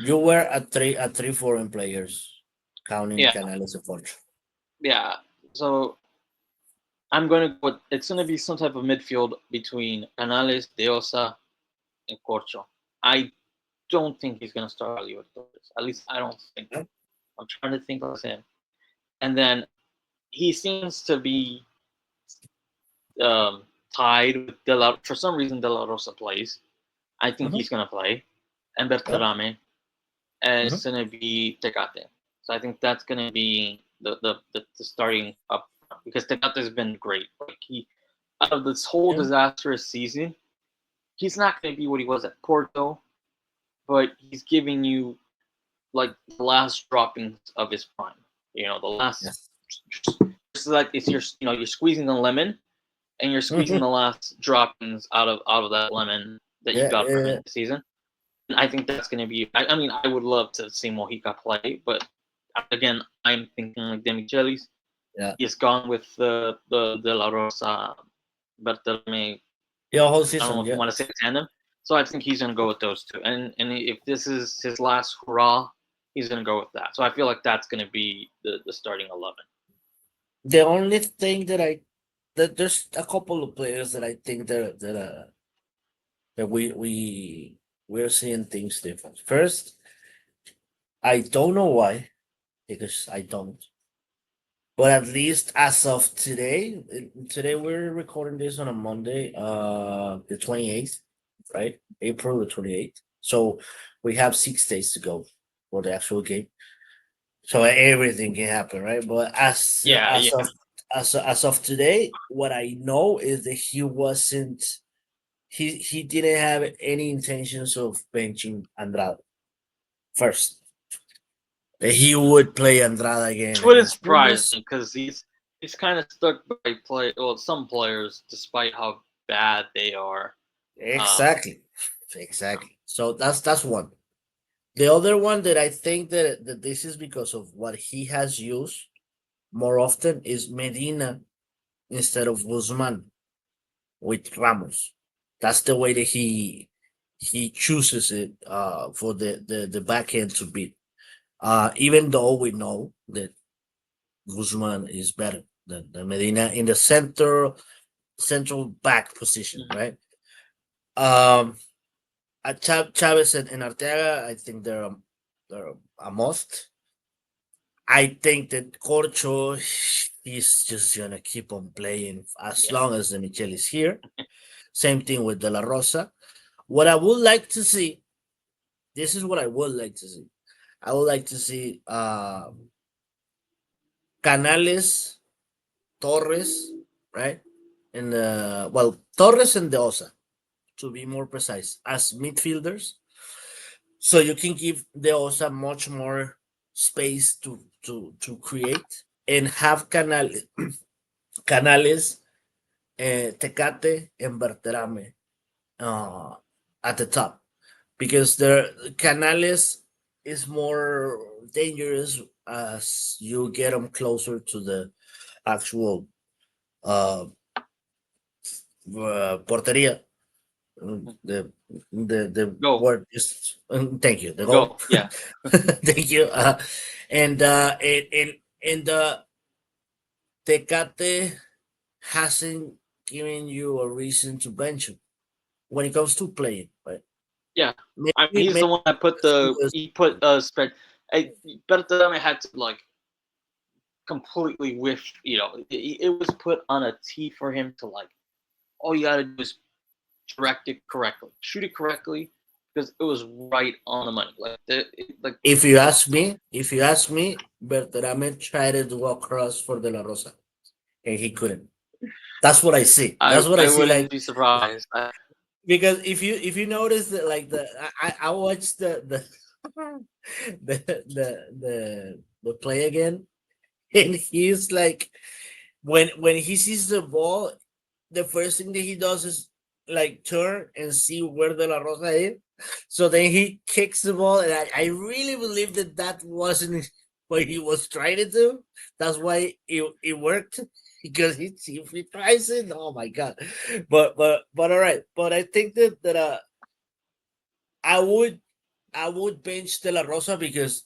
You were at three foreign players, counting Yeah, Canales and Forge. yeah. So I'm going to put, it's going to be some type of midfield between Canales, Deosa, and Corcho. I don't think he's going to start Oliver Torres. At least I don't think. Yeah. I'm trying to think of him. And then he seems to be tied with for some reason De La Rosa plays. I think Mhm. he's gonna play, and Yep. Berterame, and Mhm. it's gonna be Tecate. So I think that's gonna be the starting up front because Tecate has been great. Like he out of this whole Yeah. disastrous season, he's not going to be what he was at Porto, but he's giving you like the last droppings of his prime. You know, the last. Yes. It's like it's you're squeezing the lemon, and you're squeezing the last droppings out of that lemon that you Yeah, got from yeah, him this season. And I think that's going to be. I mean, I would love to see Mojica play, but again, I'm thinking like Demichelis. yeah. He's gone with the De La Rosa, Bertelme. Yeah, whole I don't know season. if you Yeah. want to say tandem. So I think he's going to go with those two. And if this is his last hurrah, he's going to go with that. So I feel like that's going to be the starting 11. The only thing that there's a couple of players that I think that we're seeing things different. First, I don't know why, because I don't. But at least as of today, today we're recording this on a Monday, the 28th, right? April the 28th. So we have 6 days to go for the actual game. So everything can happen, right? But Yeah, as yeah. of as of today, what I know is that he didn't have any intentions of benching Andrade first. That he would play Andrade again Which wouldn't against surprise Pumas. me because he's kind of stuck by some players, despite how bad they are. Um, Exactly. Exactly. So that's one. The other one that I think that this is because of what he has used more often is Medina instead of Guzman with Ramos. That's the way that he chooses it for the back end to beat. Even though we know that Guzman is better than Medina in the central back position, right? Um Chavez and Arteaga, I think they're a must. I think that Corcho is just gonna keep on playing as yeah, long as the Michel is here. Same thing with De La Rosa. What I would like to see, this is what I would like to see. I would like to see Canales, Torres, right? And well, Torres and De Osa, to be more precise, as midfielders. So you can give De Osa much more space to create and have Canales, Tecate, and Berterame uh, at the top because the Canales is more dangerous as you get them closer to the actual uh, porteria. The go, word is thank you, the goal. go. Yeah, Thank you. And Tecate hasn't given you a reason to bench him when it comes to playing, right? yeah. I mean, he's Maybe the one that he put spread. Bertelme had to like completely whiff. It was put on a tee for him to like. All you gotta do is direct it correctly, shoot it correctly, because it was right on the money. Like if you ask me, Berterame tried to go across for De La Rosa and he couldn't. That's what I see. I That's what I I see. wouldn't Like be surprised. because if you notice that like I watched the the play again and he's like when he sees the ball, the first thing that he does is like turn and see where De La Rosa is. So then he kicks the ball, and I really believe that that wasn't what he was trying to do. That's why it worked because if he tries it, oh my god! But all right. But I think that I would I would bench De La Rosa because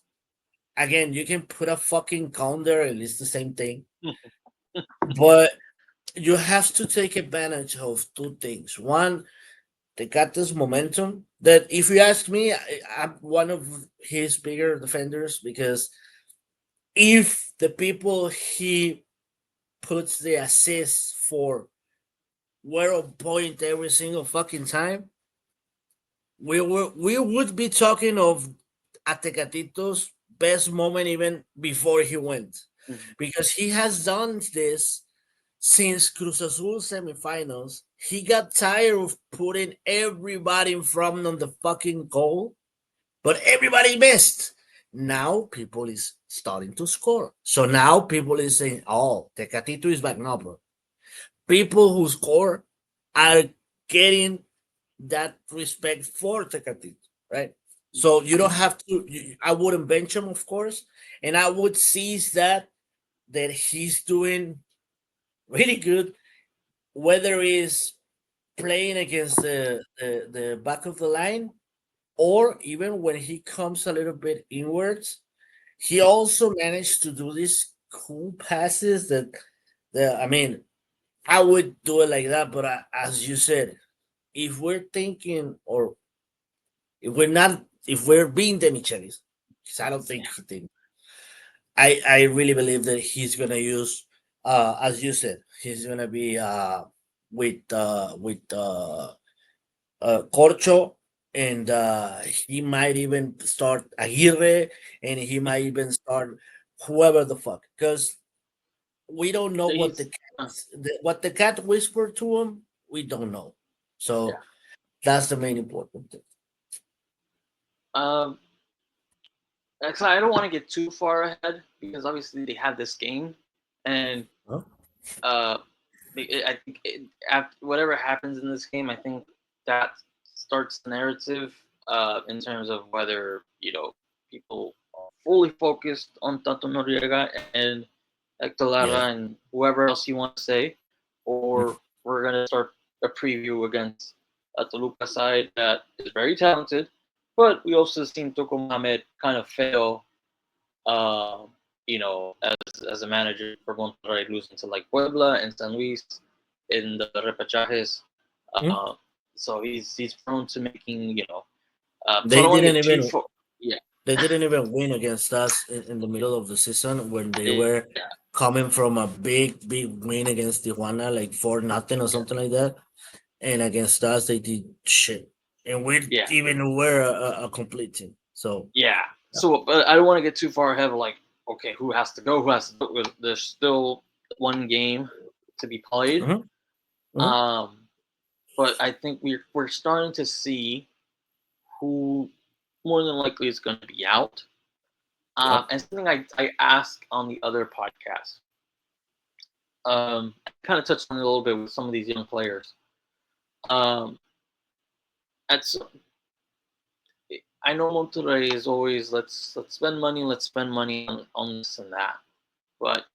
again you can put a fucking counter and it's the same thing. But you have to take advantage of two things. One, they got this momentum that, if you ask me, I'm one of his bigger defenders because if the people he puts the assists for were on point every single fucking time, we would be talking of Atecatito's best moment even before he went Mhm. because he has done this since Cruz Azul semifinals, he got tired of putting everybody in front on the fucking goal, but everybody missed. Now people is starting to score. So now people is saying, "Oh, Tecatito is back now, bro." People who score are getting that respect for Tecatito, right? So you don't have to. I wouldn't bench him, of course, and I would seize that he's doing really good, whether he's playing against the back of the line or even when he comes a little bit inwards. He also managed to do these cool passes that I mean, I would do it like that, but as you said, if we're thinking or if we're being Demichelis, because I don't think he thinks. I really believe that he's gonna use, as you said, he's gonna be with Corcho, and he might even start Aguirre, and he might even start whoever the fuck, because we don't know what He's what the cat whispered to him. We don't know, yeah. so that's the main important thing. Um, actually, I don't want to get too far ahead because obviously they have this game, and Huh? uh, I think after whatever happens in this game, I think that starts the narrative in terms of whether people are fully focused on Tato Noriega and Hector Yeah. Lara and whoever else you want to say, or we're gonna start a preview against a Toluca side that is very talented, but we also seen Toko Mohamed kind of fail uh, as a manager for Monterrey, losing to like Puebla and San Luis in the repechajes. Mhm. Uh, so he's prone to making so I They don't want to didn't get too even far. Yeah, they didn't even win against us in the middle of the season when they were yeah, coming from a big win against Tijuana, like 4-0 or yeah, something like that. And against us, they did shit, and we yeah, even were a complete team. So yeah. yeah. So, but I don't want to get too far ahead of like, okay, who has to go? Who has to go? There's still one game to be played. Mhm, mhm, Um, but I think we're starting to see who more than likely is going to be out. yep, And something I asked on the other podcast, I kind of touched on it a little bit with some of these young players. Um, at some, I know Monterrey is always let's spend money on this and that, but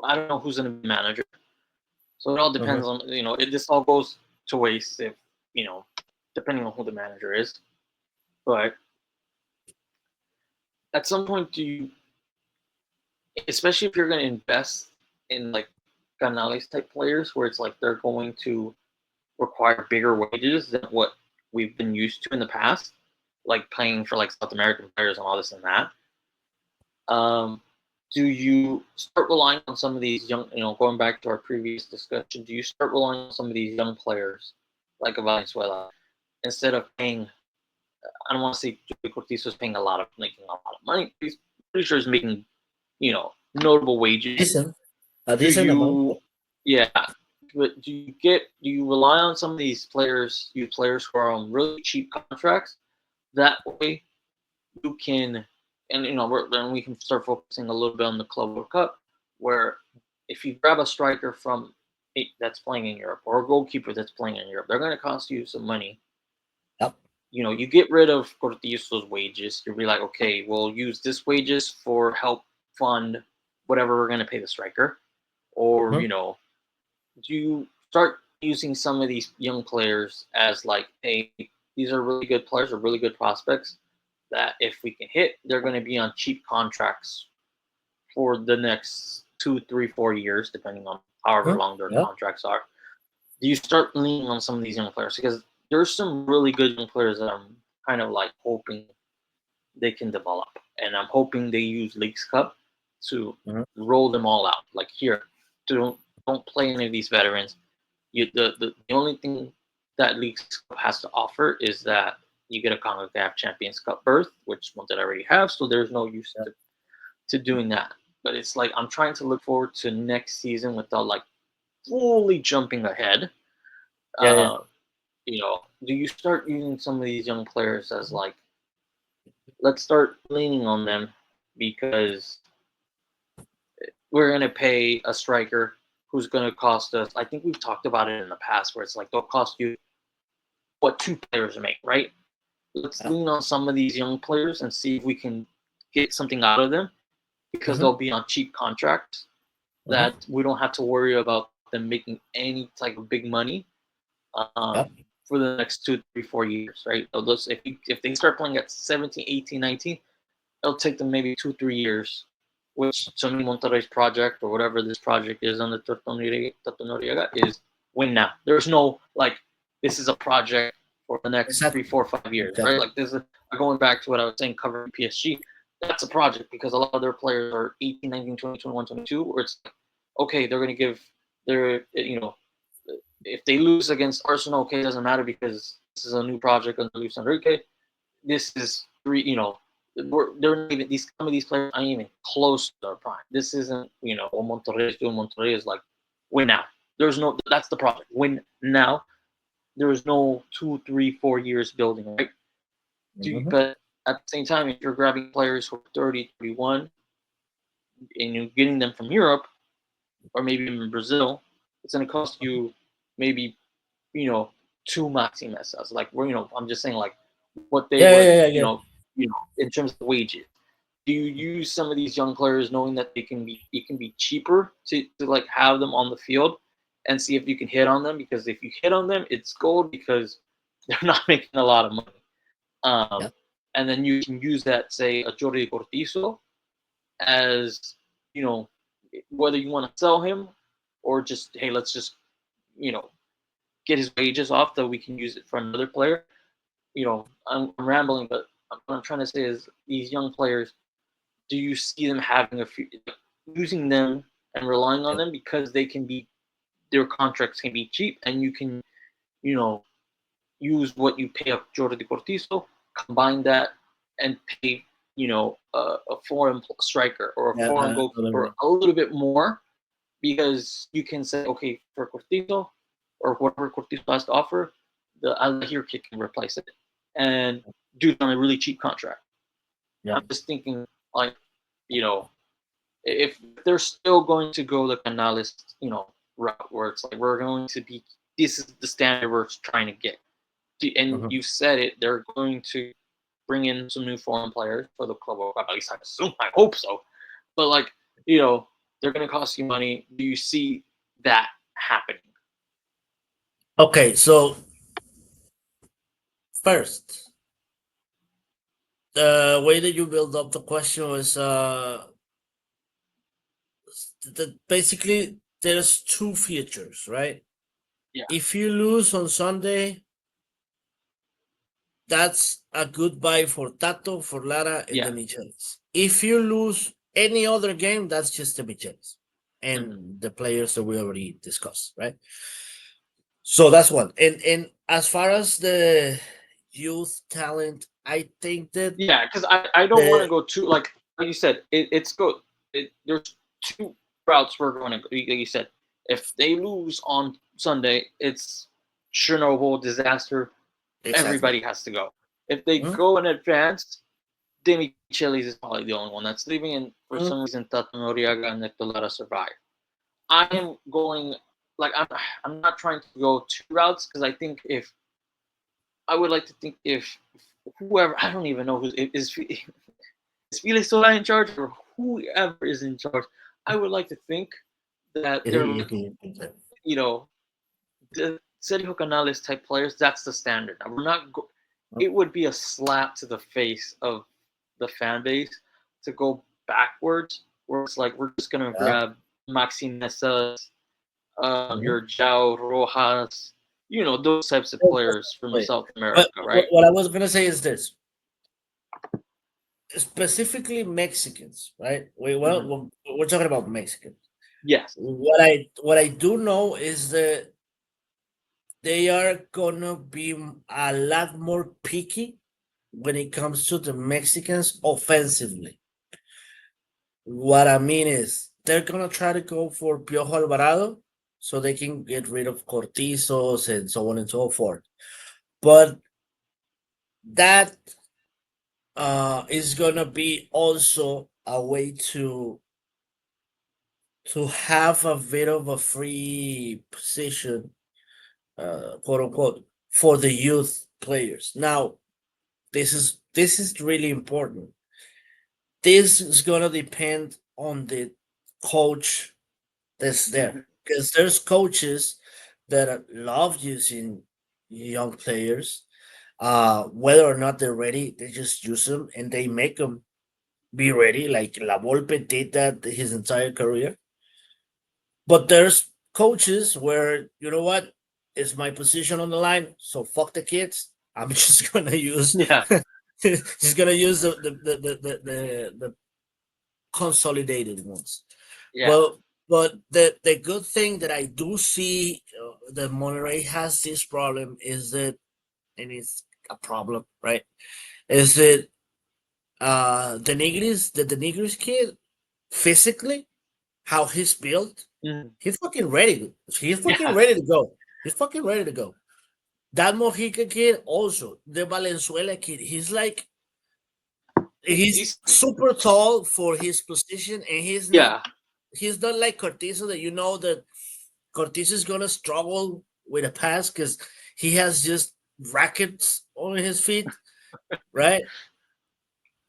I don't know who's going to be manager. So it all mhm, depends on this all goes to waste if you know depending on who the manager is. But at some point, do you, especially if you're going to invest in like Canales type players, where it's like they're going to require bigger wages than what we've been used to in the past, like paying for like South American players and all this and that. Um, do you start relying on some of these young, going back to our previous discussion, do you start relying on some of these young players like a Venezuela instead of paying? I don't want to say Cortizo is making a lot of money. He's pretty sure he's making, notable wages. decent, a Do decent amount. you, yeah, but do you rely on some of these players, who are on really cheap contracts? That way you can, and then we can start focusing a little bit on the Club World Cup, where if you grab a striker from that's playing in Europe or a goalkeeper that's playing in Europe, they're going to cost you some money. Yep. You get rid of Cortizo's wages. You'll be like, okay, we'll use this wages for help fund whatever we're going to pay the striker, or Mhm, do you start using some of these young players as like, hey, these are really good players or really good prospects that if we can hit, they're going to be on cheap contracts for the next 2, 3, 4 years, depending on however mhm, long their yep. contracts are. Do you start leaning on some of these young players? Because there's some really good young players that I'm kind of like hoping they can develop. And I'm hoping they use Leagues Cup to Mhm, roll them all out. Like here, don't play any of these veterans. The only thing that Leagues Cup has to offer is that you get a CONCACAF Champions Cup berth, which Monterrey already have, so there's no use yep. to doing that. but it's like I'm trying to look forward to next season without like fully jumping ahead. Yeah, yeah. Uh, do you start using some of these young players as like, let's start leaning on them because we're going to pay a striker who's going to cost us. I think we've talked about it in the past where it's like they'll cost you what two players make, right? Let's Yeah. lean on some of these young players and see if we can get something out of them because Mm-hmm. they'll be on cheap contracts Mm-hmm. that we don't have to worry about them making any type of big money Yeah. for the next 2, 3, 4 years, right? So if they start playing at 17, 18, 19, it'll take them maybe 2, 3 years, which to me Monterrey's project or whatever this project is on the Tato Noriega is win now. There's no like this is a project for the next Exactly. 3, 4, 5 years, right? Exactly. Like this is going back to what I was saying covering PSG. That's a project because a lot of their players are 18, 19, 20, 21, 22, where it's like, okay, they're going to give their, if they lose against Arsenal, okay, it doesn't matter because this is a new project under Luis Enrique. This is they're not even some of these players aren't even close to their prime. This isn't what Monterrey is doing. Monterrey is like win now. There's no that's the project. Win now. There is no 2, 3, 4 years building, right? Mm-hmm. But at the same time, if you're grabbing players who are 30, 31, and you're getting them from Europe or maybe even Brazil, it's going to cost you maybe you know two maxi mesas. Like I'm just saying like what they Yeah, would yeah, yeah, yeah. in terms of wages. Do you use some of these young players knowing that it can be cheaper to like have them on the field and see if you can hit on them? Because if you hit on them, it's gold because they're not making a lot of money. Yeah. And then you can use that, say, a Jordi Cortizo as you know whether you want to sell him or just hey let's just you know get his wages off that we can use it for another player. I'm rambling, but what I'm trying to say is these young players, do you see them having using them and relying on Yeah. them because their contracts can be cheap and you can, you know, use what you pay up Jordi Cortizo, combine that and pay, a foreign striker or a Yeah. foreign goalkeeper Absolutely. a little bit more because you can say, okay, for Cortizo or whatever Cortizo has to offer, the Al kid can replace it and do it on a really cheap contract. Yeah. I'm just thinking, like, you know, if they're still going to go the Canales, route where it's like we're going to be, this is the standard we're trying to get. And Mm-hmm. you said it, they're going to bring in some new foreign players for the club. At least I assume, I hope so. But like, they're going to cost you money. Do you see that happening? Okay, so first, the way that you build up the question was that basically there's two futures, right? Yeah, If you lose on Sunday, that's a goodbye for Tato, for Lara, and yeah, the Michelis. If you lose any other game, that's just the Michelis mm-hmm. and the players that we already discussed, right? So that's one. And as far as the youth talent, I think that Yeah. Because I don't want to the go too like you said. It's good. There's two routes we're going to go. Like you said, if they lose on Sunday, it's Chernobyl disaster. exactly. Everybody has to go. If they Mhm, go in advance, Demi Chelis is probably the only one that's leaving, and for mhm, some reason, Tato Noriaga and Nicoleta survive. I am going like I'm not trying to go two routes because I think if I would like to think if whoever I don't even know who is Felix Sola in charge or whoever is in charge. I would like to think that they're like mhm. you know the Sergio Canales type players. That's the standard. Now, we're not. It would be a slap to the face of the fan base to go backwards, where it's like we're just gonna Yeah. grab Maxi Mesas, Mhm. your Jao Rojas, those types of Wait, players from wait. South What, America, what right? what I was gonna say is this: specifically Mexicans, right? Mm-hmm. We're talking about Mexicans. Yes. What I do know is that they are gonna be a lot more picky when it comes to the Mexicans offensively. What I mean is they're gonna try to go for Piojo Alvarado so they can get rid of Cortizos and so on and so forth. But that is gonna be also a way to have a bit of a free position, quote unquote, for the youth players. Now, this is really important. This is gonna depend on the coach that's there Mhm. because there's coaches that love using young players. Whether or not they're ready, they just use them and they make them be ready. Like La Volpe did that his entire career. But there's coaches where you know what, it's my position on the line, so fuck the kids. I'm just gonna use Yeah, just gonna use the consolidated ones. yeah. But the good thing that I do see that Monterrey has this problem is that, and it's a problem, right? Is that the Nigris kid physically, how he's built, Mhm. he's fucking ready. He's fucking Yeah, ready to go. He's fucking ready to go. That Mojica kid also, the Valenzuela kid, he's he's super tall for his position, and yeah. he's not like Cortizo that you know that Cortizo is gonna struggle with a pass because he has just rackets on his feet, right?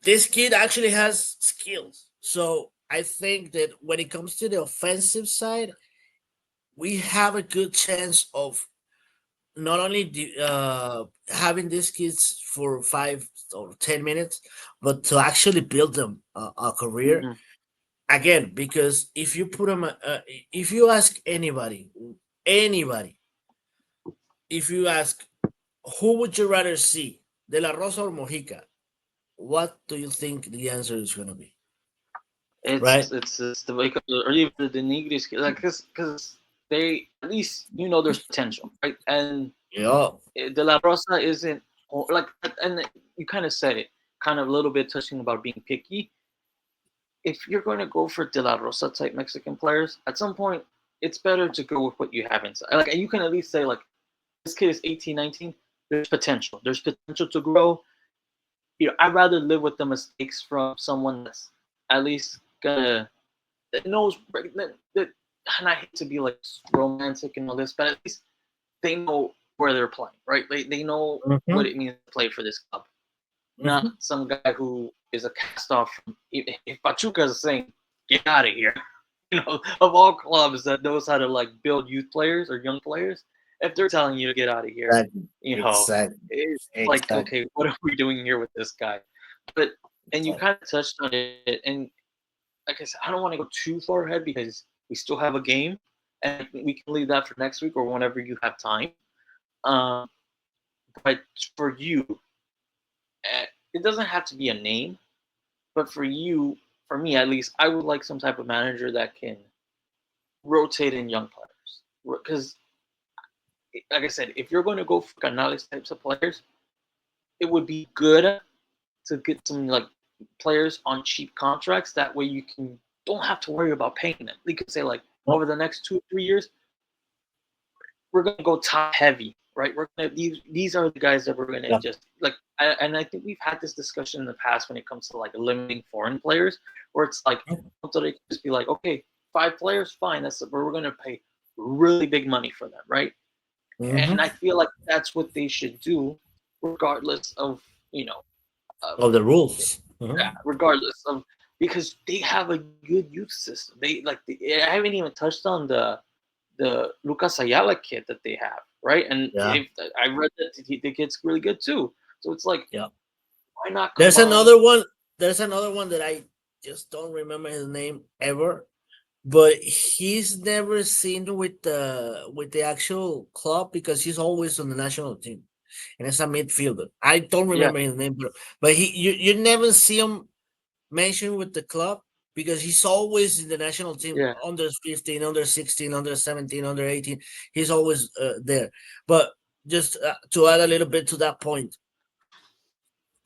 This kid actually has skills. So I think that when it comes to the offensive side, we have a good chance of not only having these kids for 5 or 10 minutes, but to actually build them a career Mhm. again. Because if you put them, if you ask anybody, if you ask who would you rather see, De La Rosa or Mojica, what do you think the answer is going to be? Right? It's the wake up or even the Nigris like because they at least there's potential, right? And Yeah. De La Rosa isn't like, and you kind of said it, kind of a little bit touching about being picky. If you're going to go for De La Rosa type Mexican players, at some point it's better to go with what you have inside. Like you can at least say like this kid is 18, 19. There's potential. There's potential to grow. I'd rather live with the mistakes from someone that's at least gonna that knows that, and I hate to be like romantic and all this, but at least they know where they're playing, right? They know what Hmm. it means to play for this club, not Hmm. some guy who is a cast off. If Pachuca is saying get out of here, of all clubs that knows how to like build youth players or young players, if they're telling you to get out of here, Exactly. you know, Exactly. it's like Exactly. okay, what are we doing here with this guy? But and you Exactly. kind of touched on it, and like I said, I don't want to go too far ahead because we still have a game, and we can leave that for next week or whenever you have time. Um, but for you, it doesn't have to be a name. But for you, for me at least, I would like some type of manager that can rotate in young players. Because, like I said, if you're going to go for Canales types of players, it would be good to get some like players on cheap contracts. That way, you can don't have to worry about paying them. You can say like over the next 2 3 years, we're gonna go top heavy, right? We're gonna these are the guys that we're gonna Yeah. just like, and I think we've had this discussion in the past when it comes to like limiting foreign players, where it's like so they can just be like, okay, 5 players, fine, that's but we're gonna pay really big money for them, right? And Mm-hmm. I feel like that's what they should do, regardless of you know, of Of the rules. yeah, regardless of because they have a good youth system. I haven't even touched on the Lucas Ayala kid that they have, right? And Yeah. if I read that the kid's really good too, so it's like Yeah. why not There's combine? another one. There's another one that I just don't remember his name ever, but he's never seen with the actual club because he's always on the national team, and it's a midfielder. I don't Yeah, remember his name, but you never see him mentioned with the club because he's always in the national team, yeah, under 15, under 16, under 17, under 18. He's always there. But just to add a little bit to that point,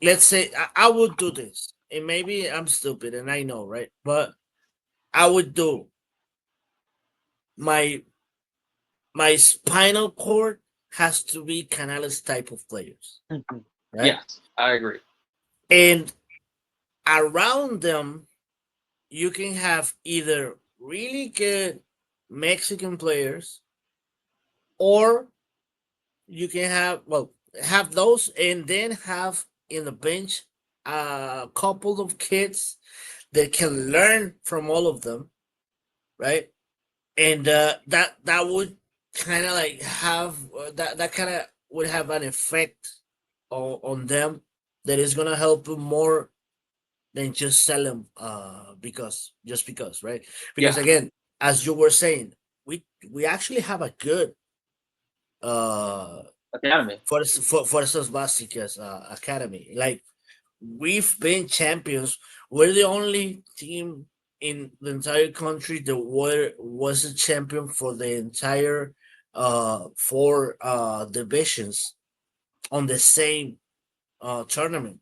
let's say I would do this, and maybe I'm stupid, and I know, right? But I would do my my spinal cord has to be Canales type of players, Mhm. right? Yes, I agree. And around them, you can have either really good Mexican players, or you can have those, and then have in the bench a couple of kids that can learn from all of them, right? And that would kind of like have that kind of would have an effect on them that is gonna help them more than just sell them because, right? Because Yeah, again, as you were saying, we actually have a good uh academy. Fuerzas Básicas academy. Like, we've been champions. We're the only team in the entire country that was a champion for the entire four divisions on the same tournament.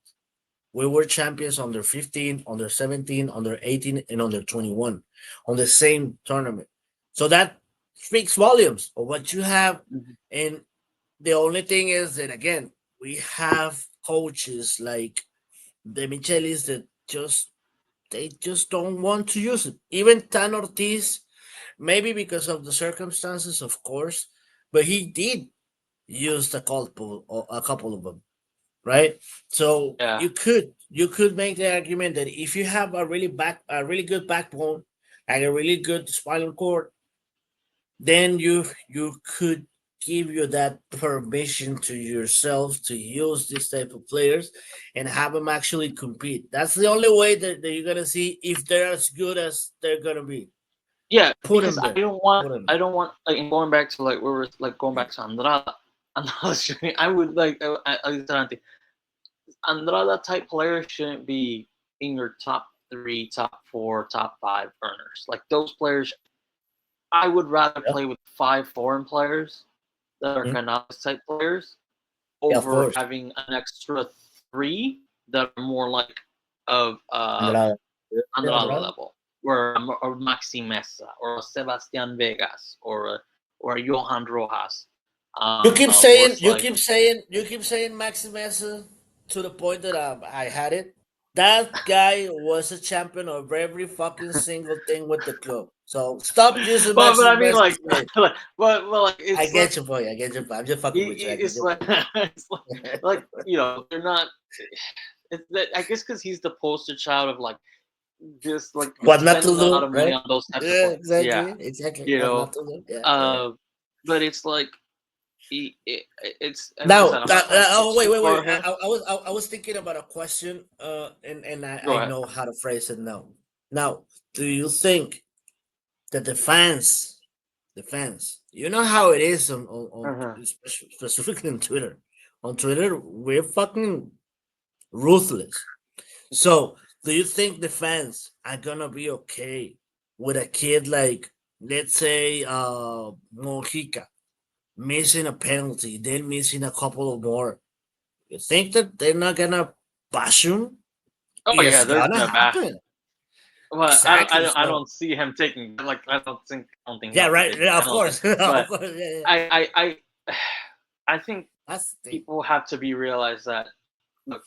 We were champions under 15, under 17, under 18, and under 21 on the same tournament. So that speaks volumes of what you have. Mhm. And the only thing is that, again, we have coaches like the Michelis that they just don't want to use it. Even Tan Ortiz, maybe because of the circumstances, of course, but he did use a couple of them, right? So Yeah, you could make the argument that if you have a really good backbone and a really good spinal cord, then you could give you that permission to yourself to use this type of players and have them actually compete. That's the only way that you're gonna see if they're as good as they're gonna be. yeah. Put Because them I there. don't want, Put them I there. don't want like and going back to like where we're like going back to Andrada. I would like Alexandre. Andrada type players shouldn't be in your top three, top four, top five earners. Like those players, I would rather Yeah, play with five foreign players that are mhm. Canales type players Yeah, of over course. having an extra three that are more like of Andrade. Yeah, Andrade Andrade. level, or Maxi Mesa, or a Sebastian Vegas, or a Johan Rojas, You keep or saying, it's you like, keep saying, you keep saying Maxi Mesa to the point that I had it. That guy was a champion of every fucking single thing with the club. So stop using but Maxi I mean Mesa's like, name. but like I it's like get your point. I get your point. I'm just fucking with you. I get it's your like point. it's like they're not. It's that I guess because he's the poster child of like this like What not to spending a lot do, of money right? on those types of Yeah, players. Yeah, exactly, exactly. you What know. not to do? Yeah, yeah. Uh, but it's like it's like I Now, said, I'm not trying to get oh, wait, too wait, far wait. ahead. I was thinking about a question, and Go I ahead. know how to phrase it now. Now, do you think that the fans, you know how it is on Uh-huh. specifically on Twitter. On Twitter, we're fucking ruthless. So, do you think the fans are gonna be okay with a kid like, let's say, Mojica missing a penalty, then missing a couple of more? You think that they're not gonna bash him? Oh yeah, It's they're gonna gonna bash him. happen. But Exactly. I So don't see him taking like I don't think yeah, he'll be right. taking Yeah, of penalties. course, of But course. Yeah, yeah. I I think That's the thing. people have to be realized that look,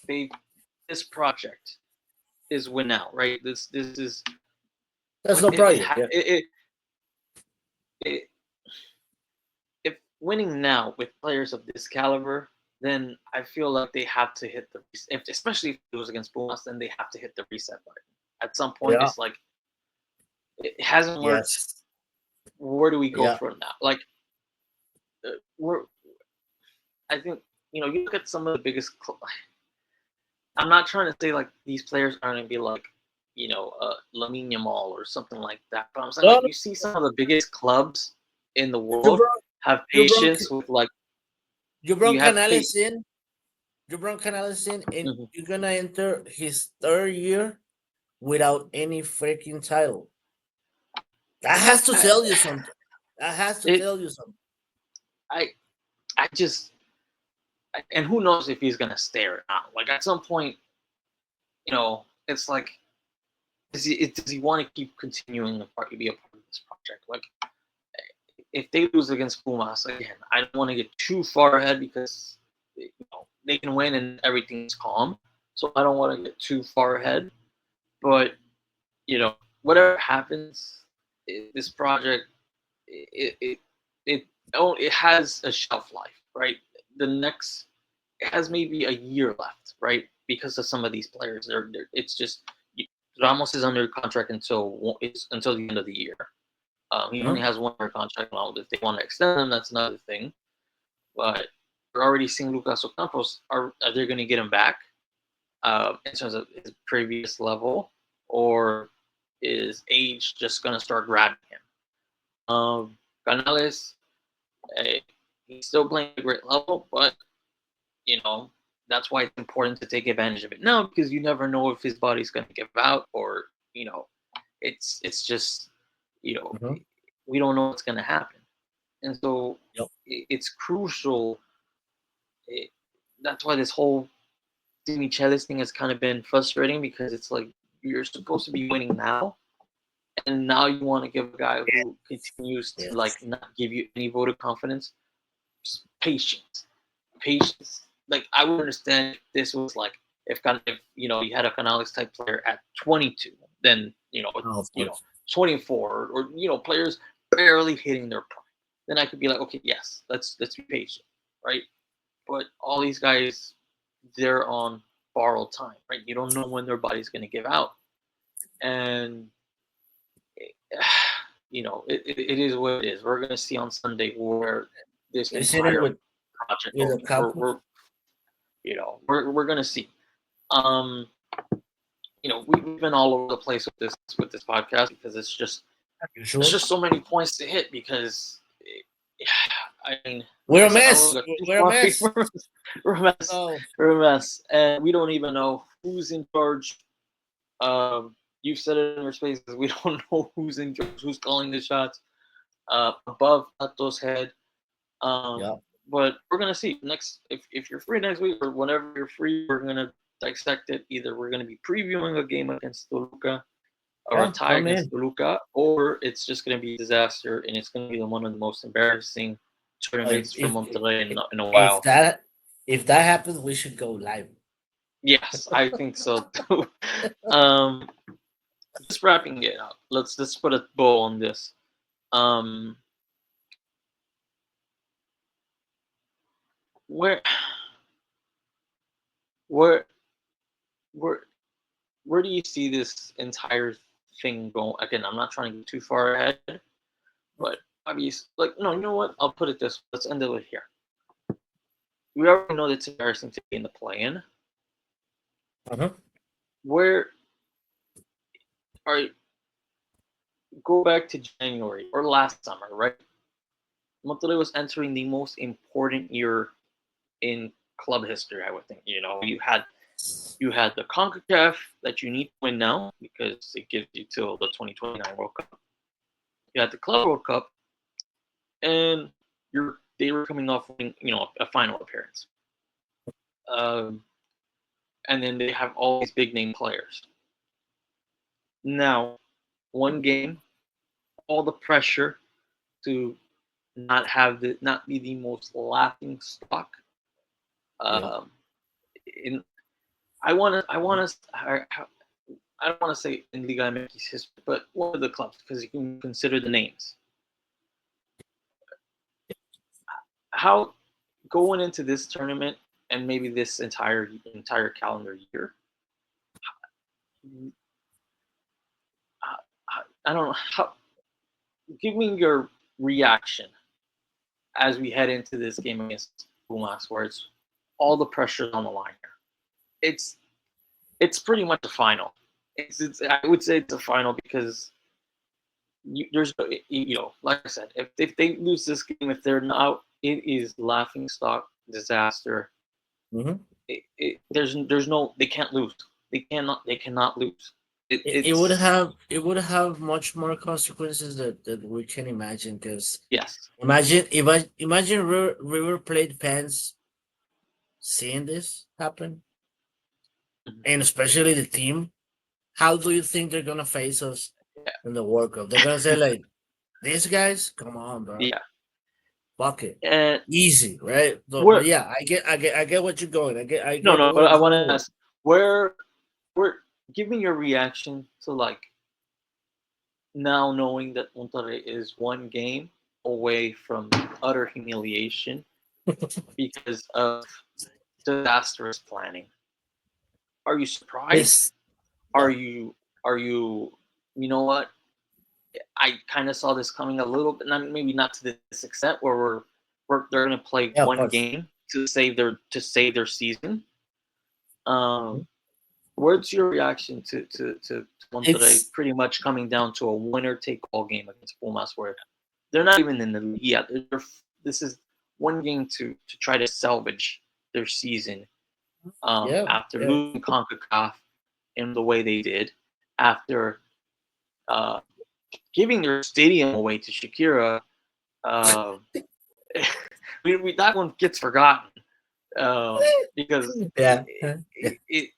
this project is win now, right? This is That's no project. Yeah. it if winning now with players of this caliber, then I feel like they have to hit if especially if it was against Pumas, then they have to hit the reset button. At some point, Yeah. it's like it hasn't worked. Yes. Where do we go Yeah. from now? Like we're I think you look at some of the biggest. I'm not trying to say like these players are going to be like Lamine Yamal or something like that, but I'm saying No, like no, you see some of the biggest clubs in the you world brought have you brought patience with like you you brought have pay. Canales in. You brought Canales in, and Mhm. you're gonna enter his third year without any freaking title. That has to I, tell you something. That has to it tell you something. I I just and who knows if he's gonna stay or not. Like at some point, it's like does he want to keep continuing to be a part of this project? Like, if they lose against Pumas again, I don't want to get too far ahead because they can win and everything's calm. So I don't want to get too far ahead. But whatever happens, this project it has a shelf life, right? It has maybe a year left, right? Because of some of these players, it's just Ramos is under contract until the end of the year. He only has 1 year contract now. If they want to extend him, that's another thing. But we're already seeing Lucas Ocampos. Are they going to get him back in terms of his previous level, or is age just going to start grabbing him? Canales, he's still playing at a great level, but that's why it's important to take advantage of it now, because you never know if his body's going to give out, or it's just we don't know what's going to happen, and so it's crucial. That's why this whole Dimichelis thing has kind of been frustrating, because it's like you're supposed to be winning now, and now you want to give a guy who continues to not give you any vote of confidence. Just patience. Like, I would understand if this was like if you had a Canales type player at 22, then 24, or players barely hitting their prime. Then I could be like, okay, yes, let's be patient, right? But all these guys, they're on borrowed time, right? You don't know when their body's going to give out, and it is what it is. We're going to see on Sunday where this entire project goes. We're going to see. We've been all over the place with this podcast, because it's just there's just so many points to hit, because I mean, we're a mess. We're a mess. We're a mess, and we don't even know who's in charge. You've said it in your spaces. We don't know who's in charge, who's calling the shots above Tato's head. But we're gonna see next. If you're free next week, or whenever you're free, we're gonna dissect it. Either we're gonna be previewing a game against Toluca, or a tie against Toluca, or it's just gonna be a disaster, and it's gonna be one of the most embarrassing tournaments for Monterrey in a while. If that happens, we should go live. Yes, I think so too. Just wrapping it up. Let's put a bow on this. Where do you see this entire thing going? Again, I'm not trying to get too far ahead, but obviously, no, you know what? I'll put it this way. Let's end it with here. We already know that it's embarrassing to be in the play-in. Where go back to January or last summer, right? Monterrey was entering the most important year in club history, I would think. You had the CONCACAF that you need to win now, because it gives you till the 2029 World Cup. You had the Club World Cup, and they were coming off winning, a final appearance. And then they have all these big name players. Now, one game, all the pressure to not be the most laughing stock. I don't want to say in Liga MX history, but one of the clubs, because you can consider the names. How going into this tournament, and maybe this entire calendar year, I don't know how. Give me your reaction as we head into this game against Pumas, where it's all the pressure on the line here. It's pretty much a final. I would say it's a final, because there's like I said, if they lose this game, if they're not, it is laughing stock, disaster. There's no, they can't lose. They cannot lose. It would have much more consequences that we can imagine, because imagine River Plate fans seeing this happen, and especially the team, how do you think they're gonna face us Yeah, in the World Cup? They're gonna say like, "These guys, come on, bro, yeah. fuck it, And easy, right?" But where yeah, I get what you're going. I no, get no, but where I you're want to going. ask where give me your reaction to like now knowing that Monterrey is one game away from utter humiliation because of disastrous planning. Are you surprised? It's Are no, you are you you know what? I kind of saw this coming a little bit, not maybe not to this extent where they're going to play yeah, of one course. game to save their season. Um, Mhm. what's your reaction to Monterrey It's pretty much coming down to a winner take all game against Pumas, where they're not even in the league yet. This is one game to try to salvage their season yeah, after yeah. losing CONCACAF in the way they did, after uh, giving their stadium away to Shakira. Uh, that one gets forgotten because Yeah, yeah.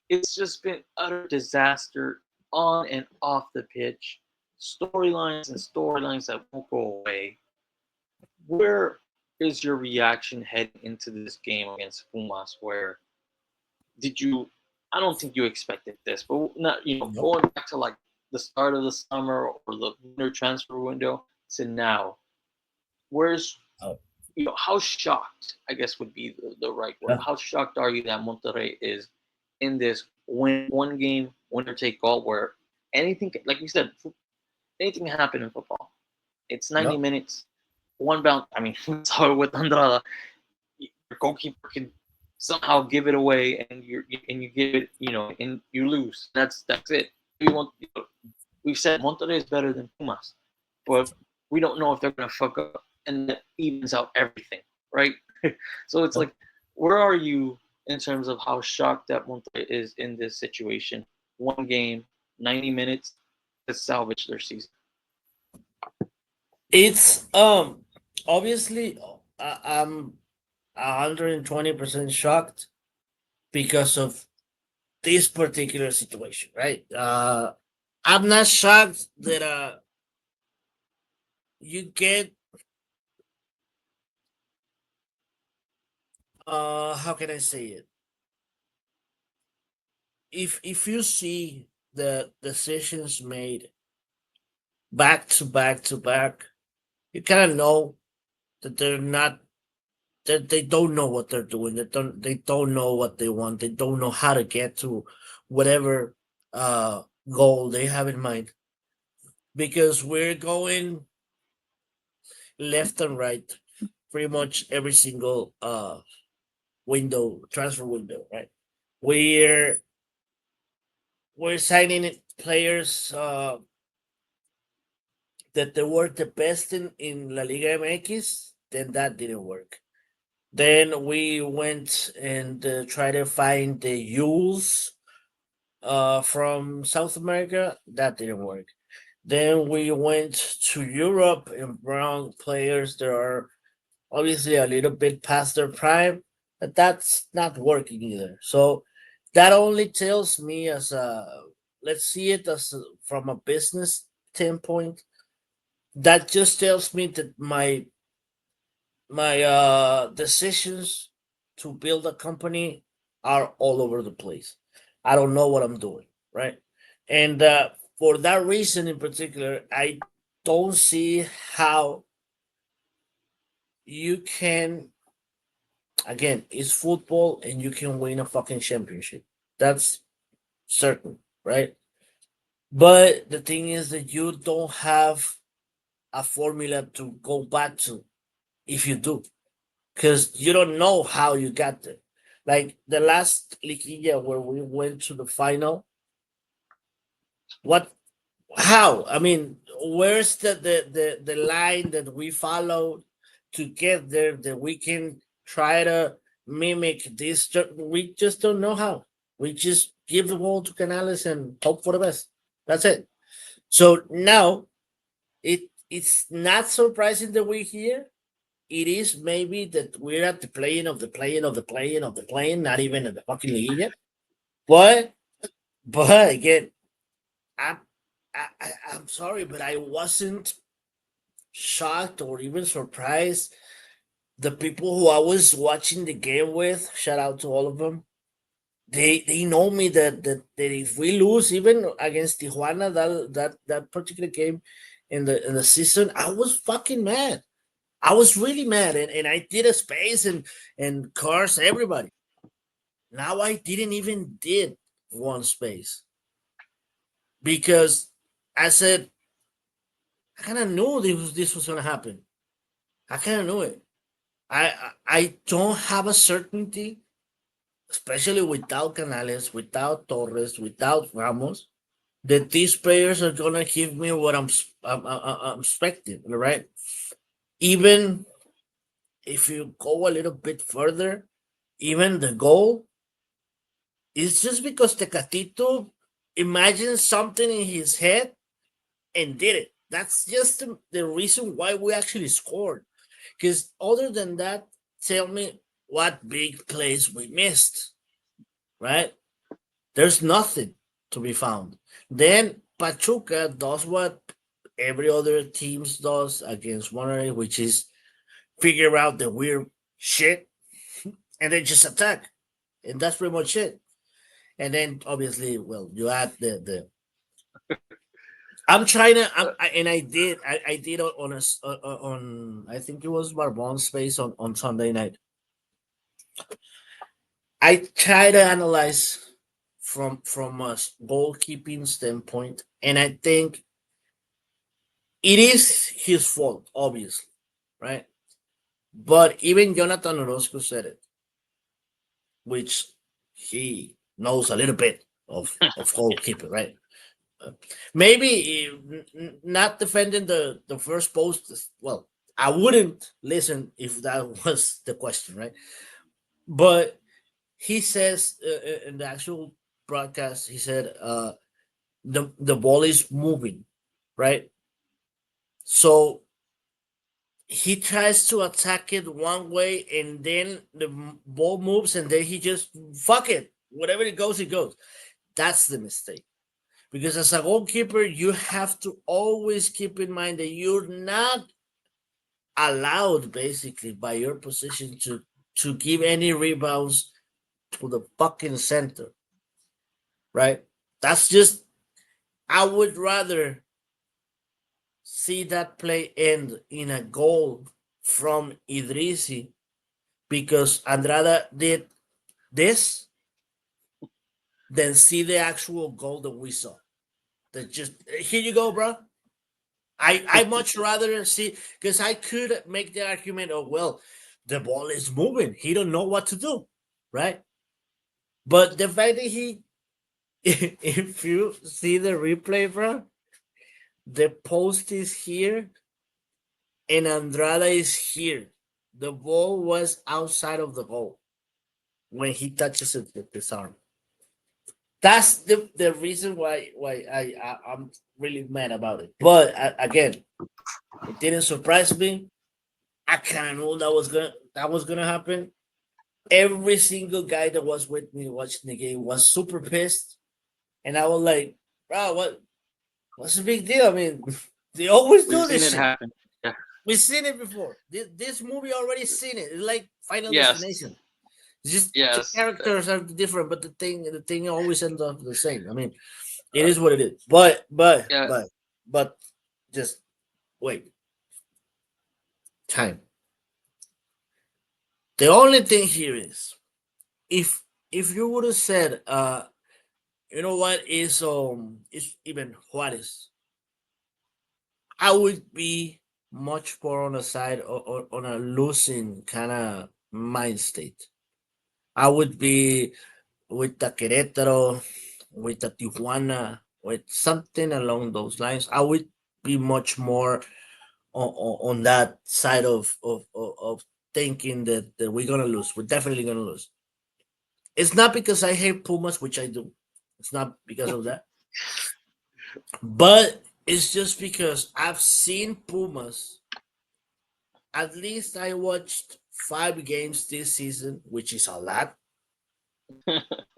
it's just been utter disaster on and off the pitch. Storylines and storylines that won't go away. Where is your reaction heading into this game against Pumas? Where did you? I don't think you expected this, but not Nope. going back to like the start of the summer or the winter transfer window to now. Where's Oh, how shocked, I guess would be the right word. yeah. How shocked are you that Monterrey is in this one game winner take all where anything, like you said, anything can happen in football. It's 90 Yep. minutes, one bounce. I mean, we saw it with Andrada. Your goalkeeper can somehow give it away, and you give it, and you lose. That's it. We've said Monterrey is better than Pumas, but we don't know if they're gonna fuck up, and that evens out everything, right? So it's Yep. like, where are you in terms of how shocked that Monterrey is in this situation? One game, 90 minutes to salvage their season. It's obviously I'm 120% shocked because of this particular situation, right? I'm not shocked that you get how can I say it? If you see the decisions made back to back to back, you kind of know that they're not that they don't know what they're doing. They don't know what they want. They don't know how to get to whatever goal they have in mind. Because we're going left and right pretty much every single window, transfer window, right? We're we're signing players that they were the best in La Liga MX, then that didn't work. Then we went and tried to find the Yules from South America. That didn't work. Then we went to Europe and brought players that are obviously a little bit past their prime, but that's not working either. So that only tells me as a let's see it as from a business standpoint. That just tells me that my decisions to build a company are all over the place. I don't know what I'm doing, right? And for that reason in particular, I don't see how you can again, it's football and you can win a fucking championship. That's certain, right? But the thing is that you don't have a formula to go back to if you do, because you don't know how you got there. Like the last Liquilla where we went to the final, what, how? I mean, where's the line that we followed to get there that we can try to mimic this? We just don't know how. We just give the ball to Canales and hope for the best. That's it. So now it's not surprising that we're here. It is maybe that we're at the playing of the playing of the playing of the playing, not even at the fucking league yet. But again, I'm I'm sorry, but I wasn't shocked or even surprised. The people who I was watching the game with, shout out to all of them. They know me that if we lose even against Tijuana that particular game in the season, I was fucking mad. I was really mad, and I did a space and curse everybody. Now I didn't even did one space because I said I kind of knew this was gonna happen. I kind of knew it. I don't have a certainty, especially without Canales, without Torres, without Ramos, that these players are gonna give me what I'm expecting, right? Even if you go a little bit further, even the goal is just because Tecatito imagined something in his head and did it. That's just the reason why we actually scored. Because other than that, tell me what big plays we missed, right? There's nothing to be found. Then Pachuca does what every other teams does against one, which is figure out the weird shit and then just attack. And that's pretty much it. And then obviously, well, you add the I'm trying to, and I did on on I think it was Barbon's space on Sunday night. I try to analyze from a goalkeeping standpoint, and I think it is his fault, obviously, right? But even Jonathan Orozco said it, which he knows a little bit of goalkeeping, right? Maybe not defending the first post. Well, I wouldn't listen if that was the question, right? But he says in the actual broadcast, he said the ball is moving, right? So he tries to attack it one way, and then the ball moves, and then he just fuck it. Whatever it goes, it goes. That's the mistake. Because as a goalkeeper, you have to always keep in mind that you're not allowed, basically, by your position to give any rebounds to the fucking center, right? That's just I would rather see that play end in a goal from Idrisi because Andrada did this than see the actual goal that we saw. That just here you go, bro. I much rather see because I could make the argument of well, the ball is moving. He don't know what to do, right? But the fact that he, if you see the replay, bro, the post is here and Andrada is here. The ball was outside of the goal when he touches it with his arm. That's the reason why I'm really mad about it. But again, it didn't surprise me. I kind of knew that was gonna happen. Every single guy that was with me watching the game was super pissed, and I was like, "Bro, what's the big deal? I mean, they always We've do seen this it shit. happen. Yeah. We've seen it before. This movie already seen it. It's like Final Yes. Destination. It's just the Yes. characters are different, but the thing always ends up the same. I mean, it is what it is. But just wait. Time. The only thing here is if you would have said you know what is even Juarez, I would be much more on the side or on a losing kind of mind state. I would be with the Querétaro, with the Tijuana, with something along those lines. I would be much more on that side of thinking that we're gonna lose. We're definitely gonna lose. It's not because I hate Pumas, which I do. It's not because of that. But it's just because I've seen Pumas. At least I watched 5 games this season, which is a lot.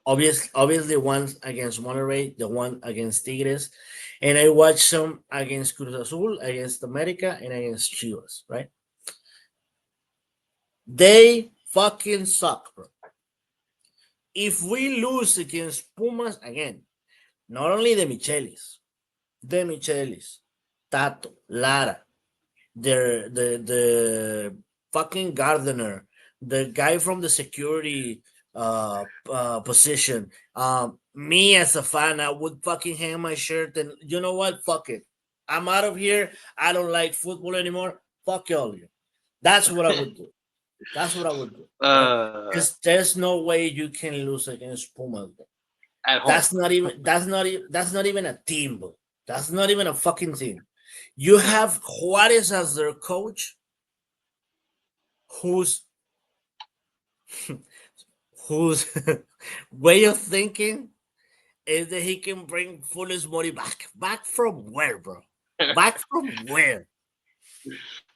Obviously, one against Monterrey, the one against Tigres, and I watched some against Cruz Azul, against America, and against Chivas. Right? They fucking suck, bro. If we lose against Pumas again, not only the Michelis, Tato, Lara, the fucking gardener, the guy from the security position. Me as a fan, I would fucking hang my shirt and you know what? Fuck it. I'm out of here. I don't like football anymore. Fuck all you. That's what I would do. That's what I would do. Right? uh, Because there's no way you can lose against Pumas. Bro. at home. That's not even a team, bro. That's not even a fucking team. You Yeah. have Juarez as their coach, whose whose way of thinking is that he can bring Funes Mori back. Back from where, bro? Back from where?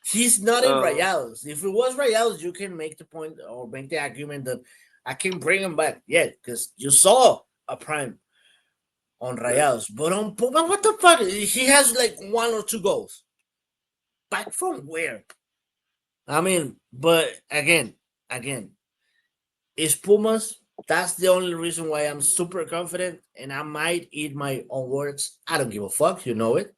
He's not in uh, Rayados. If it was Rayados, you can make the point or make the argument that I can bring him back. Yeah, because you saw a prime on Rayados. But on Puma, what the fuck? He has like one or two goals. Back from where? I mean, but again, it's Pumas. That's the only reason why I'm super confident, and I might eat my own words. I don't give a fuck, you know it.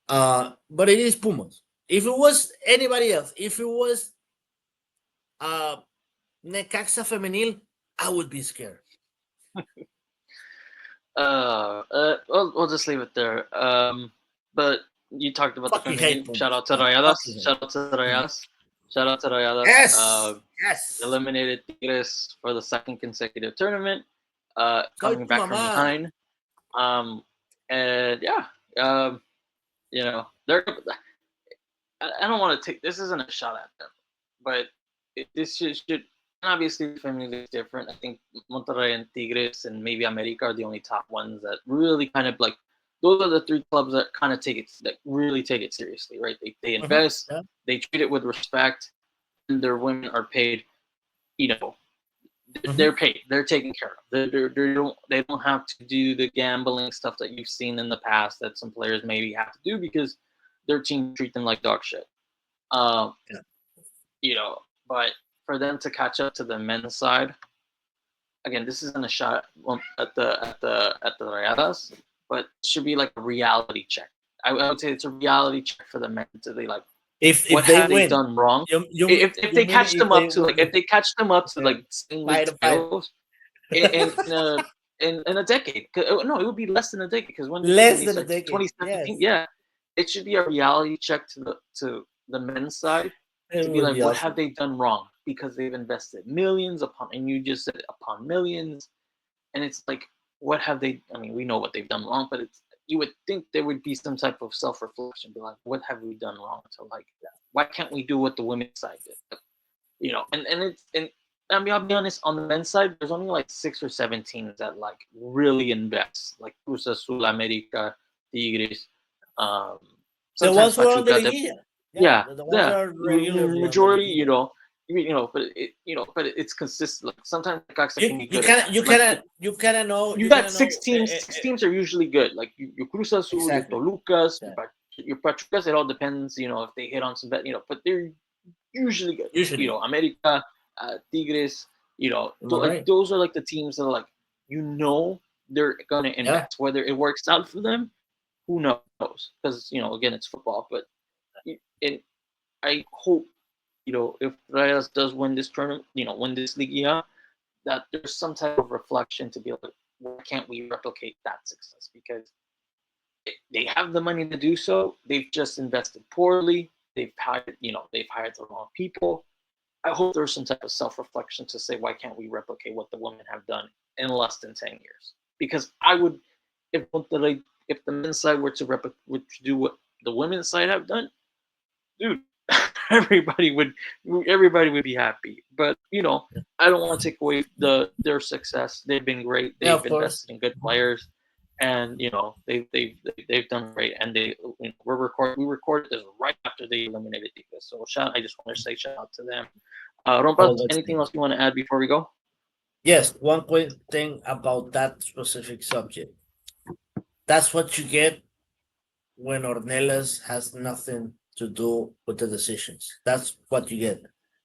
But it is Pumas. If it was anybody else, if it was uh Necaxa Femenil, I would be scared. we'll just leave it there. But you talked about the Fucking hate feminine. Shout Pumas. out to I Rayadas. fucking hate. Shout out to Rayadas. Shout out to Rayadas. Yes, yes. Eliminated Tigres for the second consecutive tournament. Soy Coming tu back from mamá. behind. And yeah, you know, they're. I don't want to take this. Isn't a shot at them, but this should obviously the family is different. I think Monterrey and Tigres and maybe America are the only top ones that really kind of like those are the three clubs that kind of take it that really take it seriously, right? They invest, Yeah. they treat it with respect, and their women are paid. You know, Mhm. they're paid, they're taken care of. They don't have to do the gambling stuff that you've seen in the past that some players maybe have to do because their team treat them like dog shit. Um, Yeah. you know, but for them to catch up to the men's side, again, this isn't a shot at the Rayadas, but it should be like a reality check. I would say it's a reality check for the men to be like, If what they have they win, done wrong? If you they mean catch them if up they to like win? if they catch them up to Okay. like same league Fight, fight. titles in a decade. No, it would be less than a decade because when Less they than a start decade. 2017, Yes, yeah, it should be a reality check to the men's side to it be would like, be what have awesome. they done wrong? Because they've invested millions upon, and you just said upon millions, and it's like, what have they? I mean, we know what they've done wrong, but it's you would think there would be some type of self reflection, be like, what have we done wrong? To like, why can't we do what the women's side did? And I mean, I'll be honest. On the men's side, there's only like 6 or 7 teams that like really invest, like Cruz Azul, America, Tigres, um, The sometimes ones who are on the Pachuca. Liguilla. Yeah, Yeah, the ones that yeah. are regularly on the Majority, Liguilla. but it's consistent. Like sometimes the Caxa You can be you good at cannot that. you Like cannot you cannot know you you got cannot know six teams. Six teams are usually good. Like your Cruz Azul, your exactly. Tolucas, Yeah. your Pachucas. It all depends, if they hit on some bet, but they're usually good. Usually, America, Tigres, am I like right? those are like the teams that are like they're gonna Yeah. invest. Whether it works out for them, who knows? Because again, it's football. But it, I hope if Reyes does win this tournament, win this Liga, that there's some type of reflection to be like, why can't we replicate that success? Because they have the money to do so. They've just invested poorly. They've hired the wrong people. I hope there's some type of self-reflection to say, why can't we replicate what the women have done in less than 10 years? Because I would, if the men's side were to do what the women's side have done, dude, everybody would everybody would be happy. But I don't want to take away their success. They've been great. Yeah, They've of course. invested in good players, and they've done great. And we recorded this right after they eliminated Divas. So I just want to say shout out to them. Oh, Rompa, that's anything else you want to add before we go? Yes, one quick thing about that specific subject. That's what you get when Ornelas has nothing to do with the decisions. That's what you get.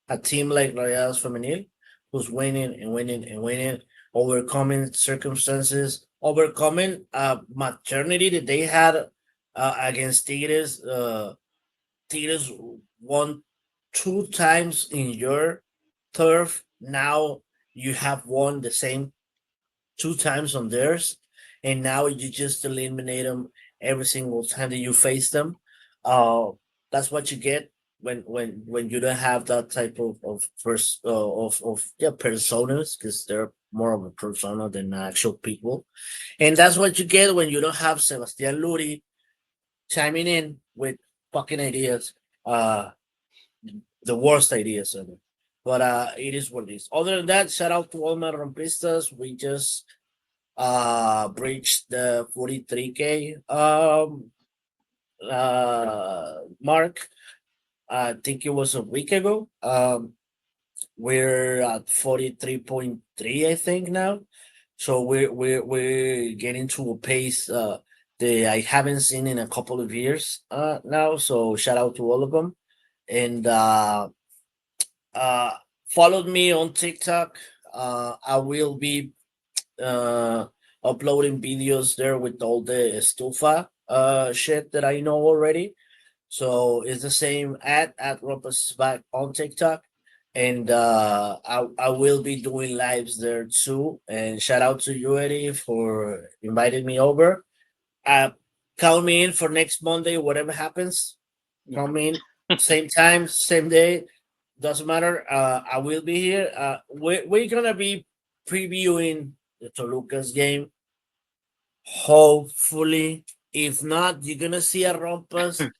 A team like Rayados Femenil, who's winning and winning and winning, overcoming circumstances, overcoming a maternity that they had against Tigres. Tigres won two times in your turf. Now you have won the same two times on theirs, and now you just eliminate them every single time that you face them. Uh, that's what you get when you don't have that type of first of yeah personas, because they're more of a persona than actual people, and that's what you get when you don't have Sebastian Luri chiming in with fucking ideas. Uh, the worst ideas ever. But it is what it is. Other than that, shout out to all my rompistas. We just breached the 43K mark. I think it was a week ago. We're at 43.3, I think now. So we're getting to a pace that I haven't seen in a couple of years now. So shout out to all of them. And uh followed me on TikTok. I will be uh uploading videos there with all the estufa shit that I know already. So it's the same at Ropas back on TikTok. And I will be doing lives there too. And shout out to you, Eddie, for inviting me over. Uh count me in for next Monday, whatever happens. Count me in. Same time, same day. Doesn't matter. I will be here. We're gonna be previewing the Toluca's game. Hopefully, if not, you're gonna see a Rompas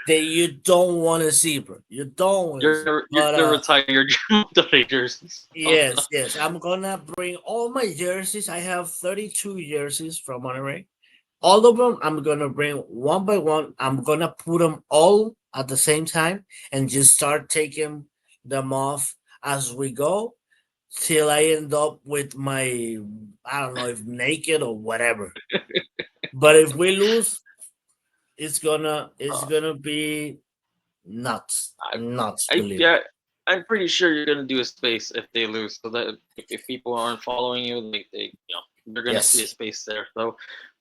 that you don't want to see, bro. You don't want to see. You're But gonna retire your Monterrey jerseys. yes, yes, I'm gonna bring all my jerseys. I have 32 jerseys from Monterey. All of them, I'm gonna bring one by one. I'm gonna put them all at the same time and just start taking them off as we go till I end up with my, I don't know if naked or whatever. But if we lose, it's Uh, gonna be nuts, I, nuts. I Believe me. yeah, I'm pretty sure you're gonna do a space if they lose, so that if people aren't following you, they they're gonna see a Yes, space there. So,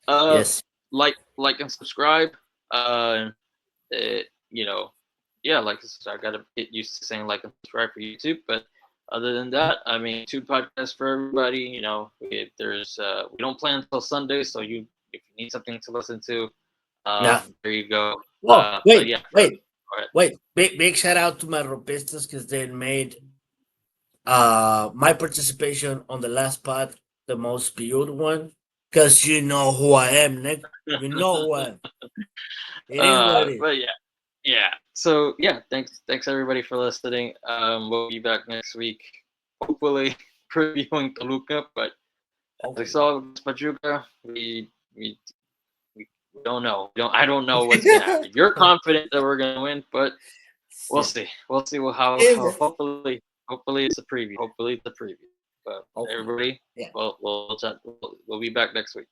uh, yes. like and subscribe. Uh, it, yeah, like and subscribe. I gotta get used to saying like and subscribe for YouTube, but other than that, I mean, two podcasts for everybody. We don't plan until Sunday, so if you need something to listen to, Yeah. there you go. Oh, But wait, yeah, for wait, all right. wait. Big shout out to my ropistas because they made my participation on the last pod the most beautiful one. Because you know who I am, Nick. You know who I am. It is what it is. But yeah. So yeah, thanks everybody for listening. We'll be back next week, hopefully previewing Toluca. But as we Hopefully. saw with Pachuca, we don't know. I don't know what's gonna happen. You're confident that we're gonna win, but we'll Yeah. see. We'll see how If- hopefully it's a preview. Hopefully it's a preview. But Hopefully. everybody, Yeah. we'll be back next week.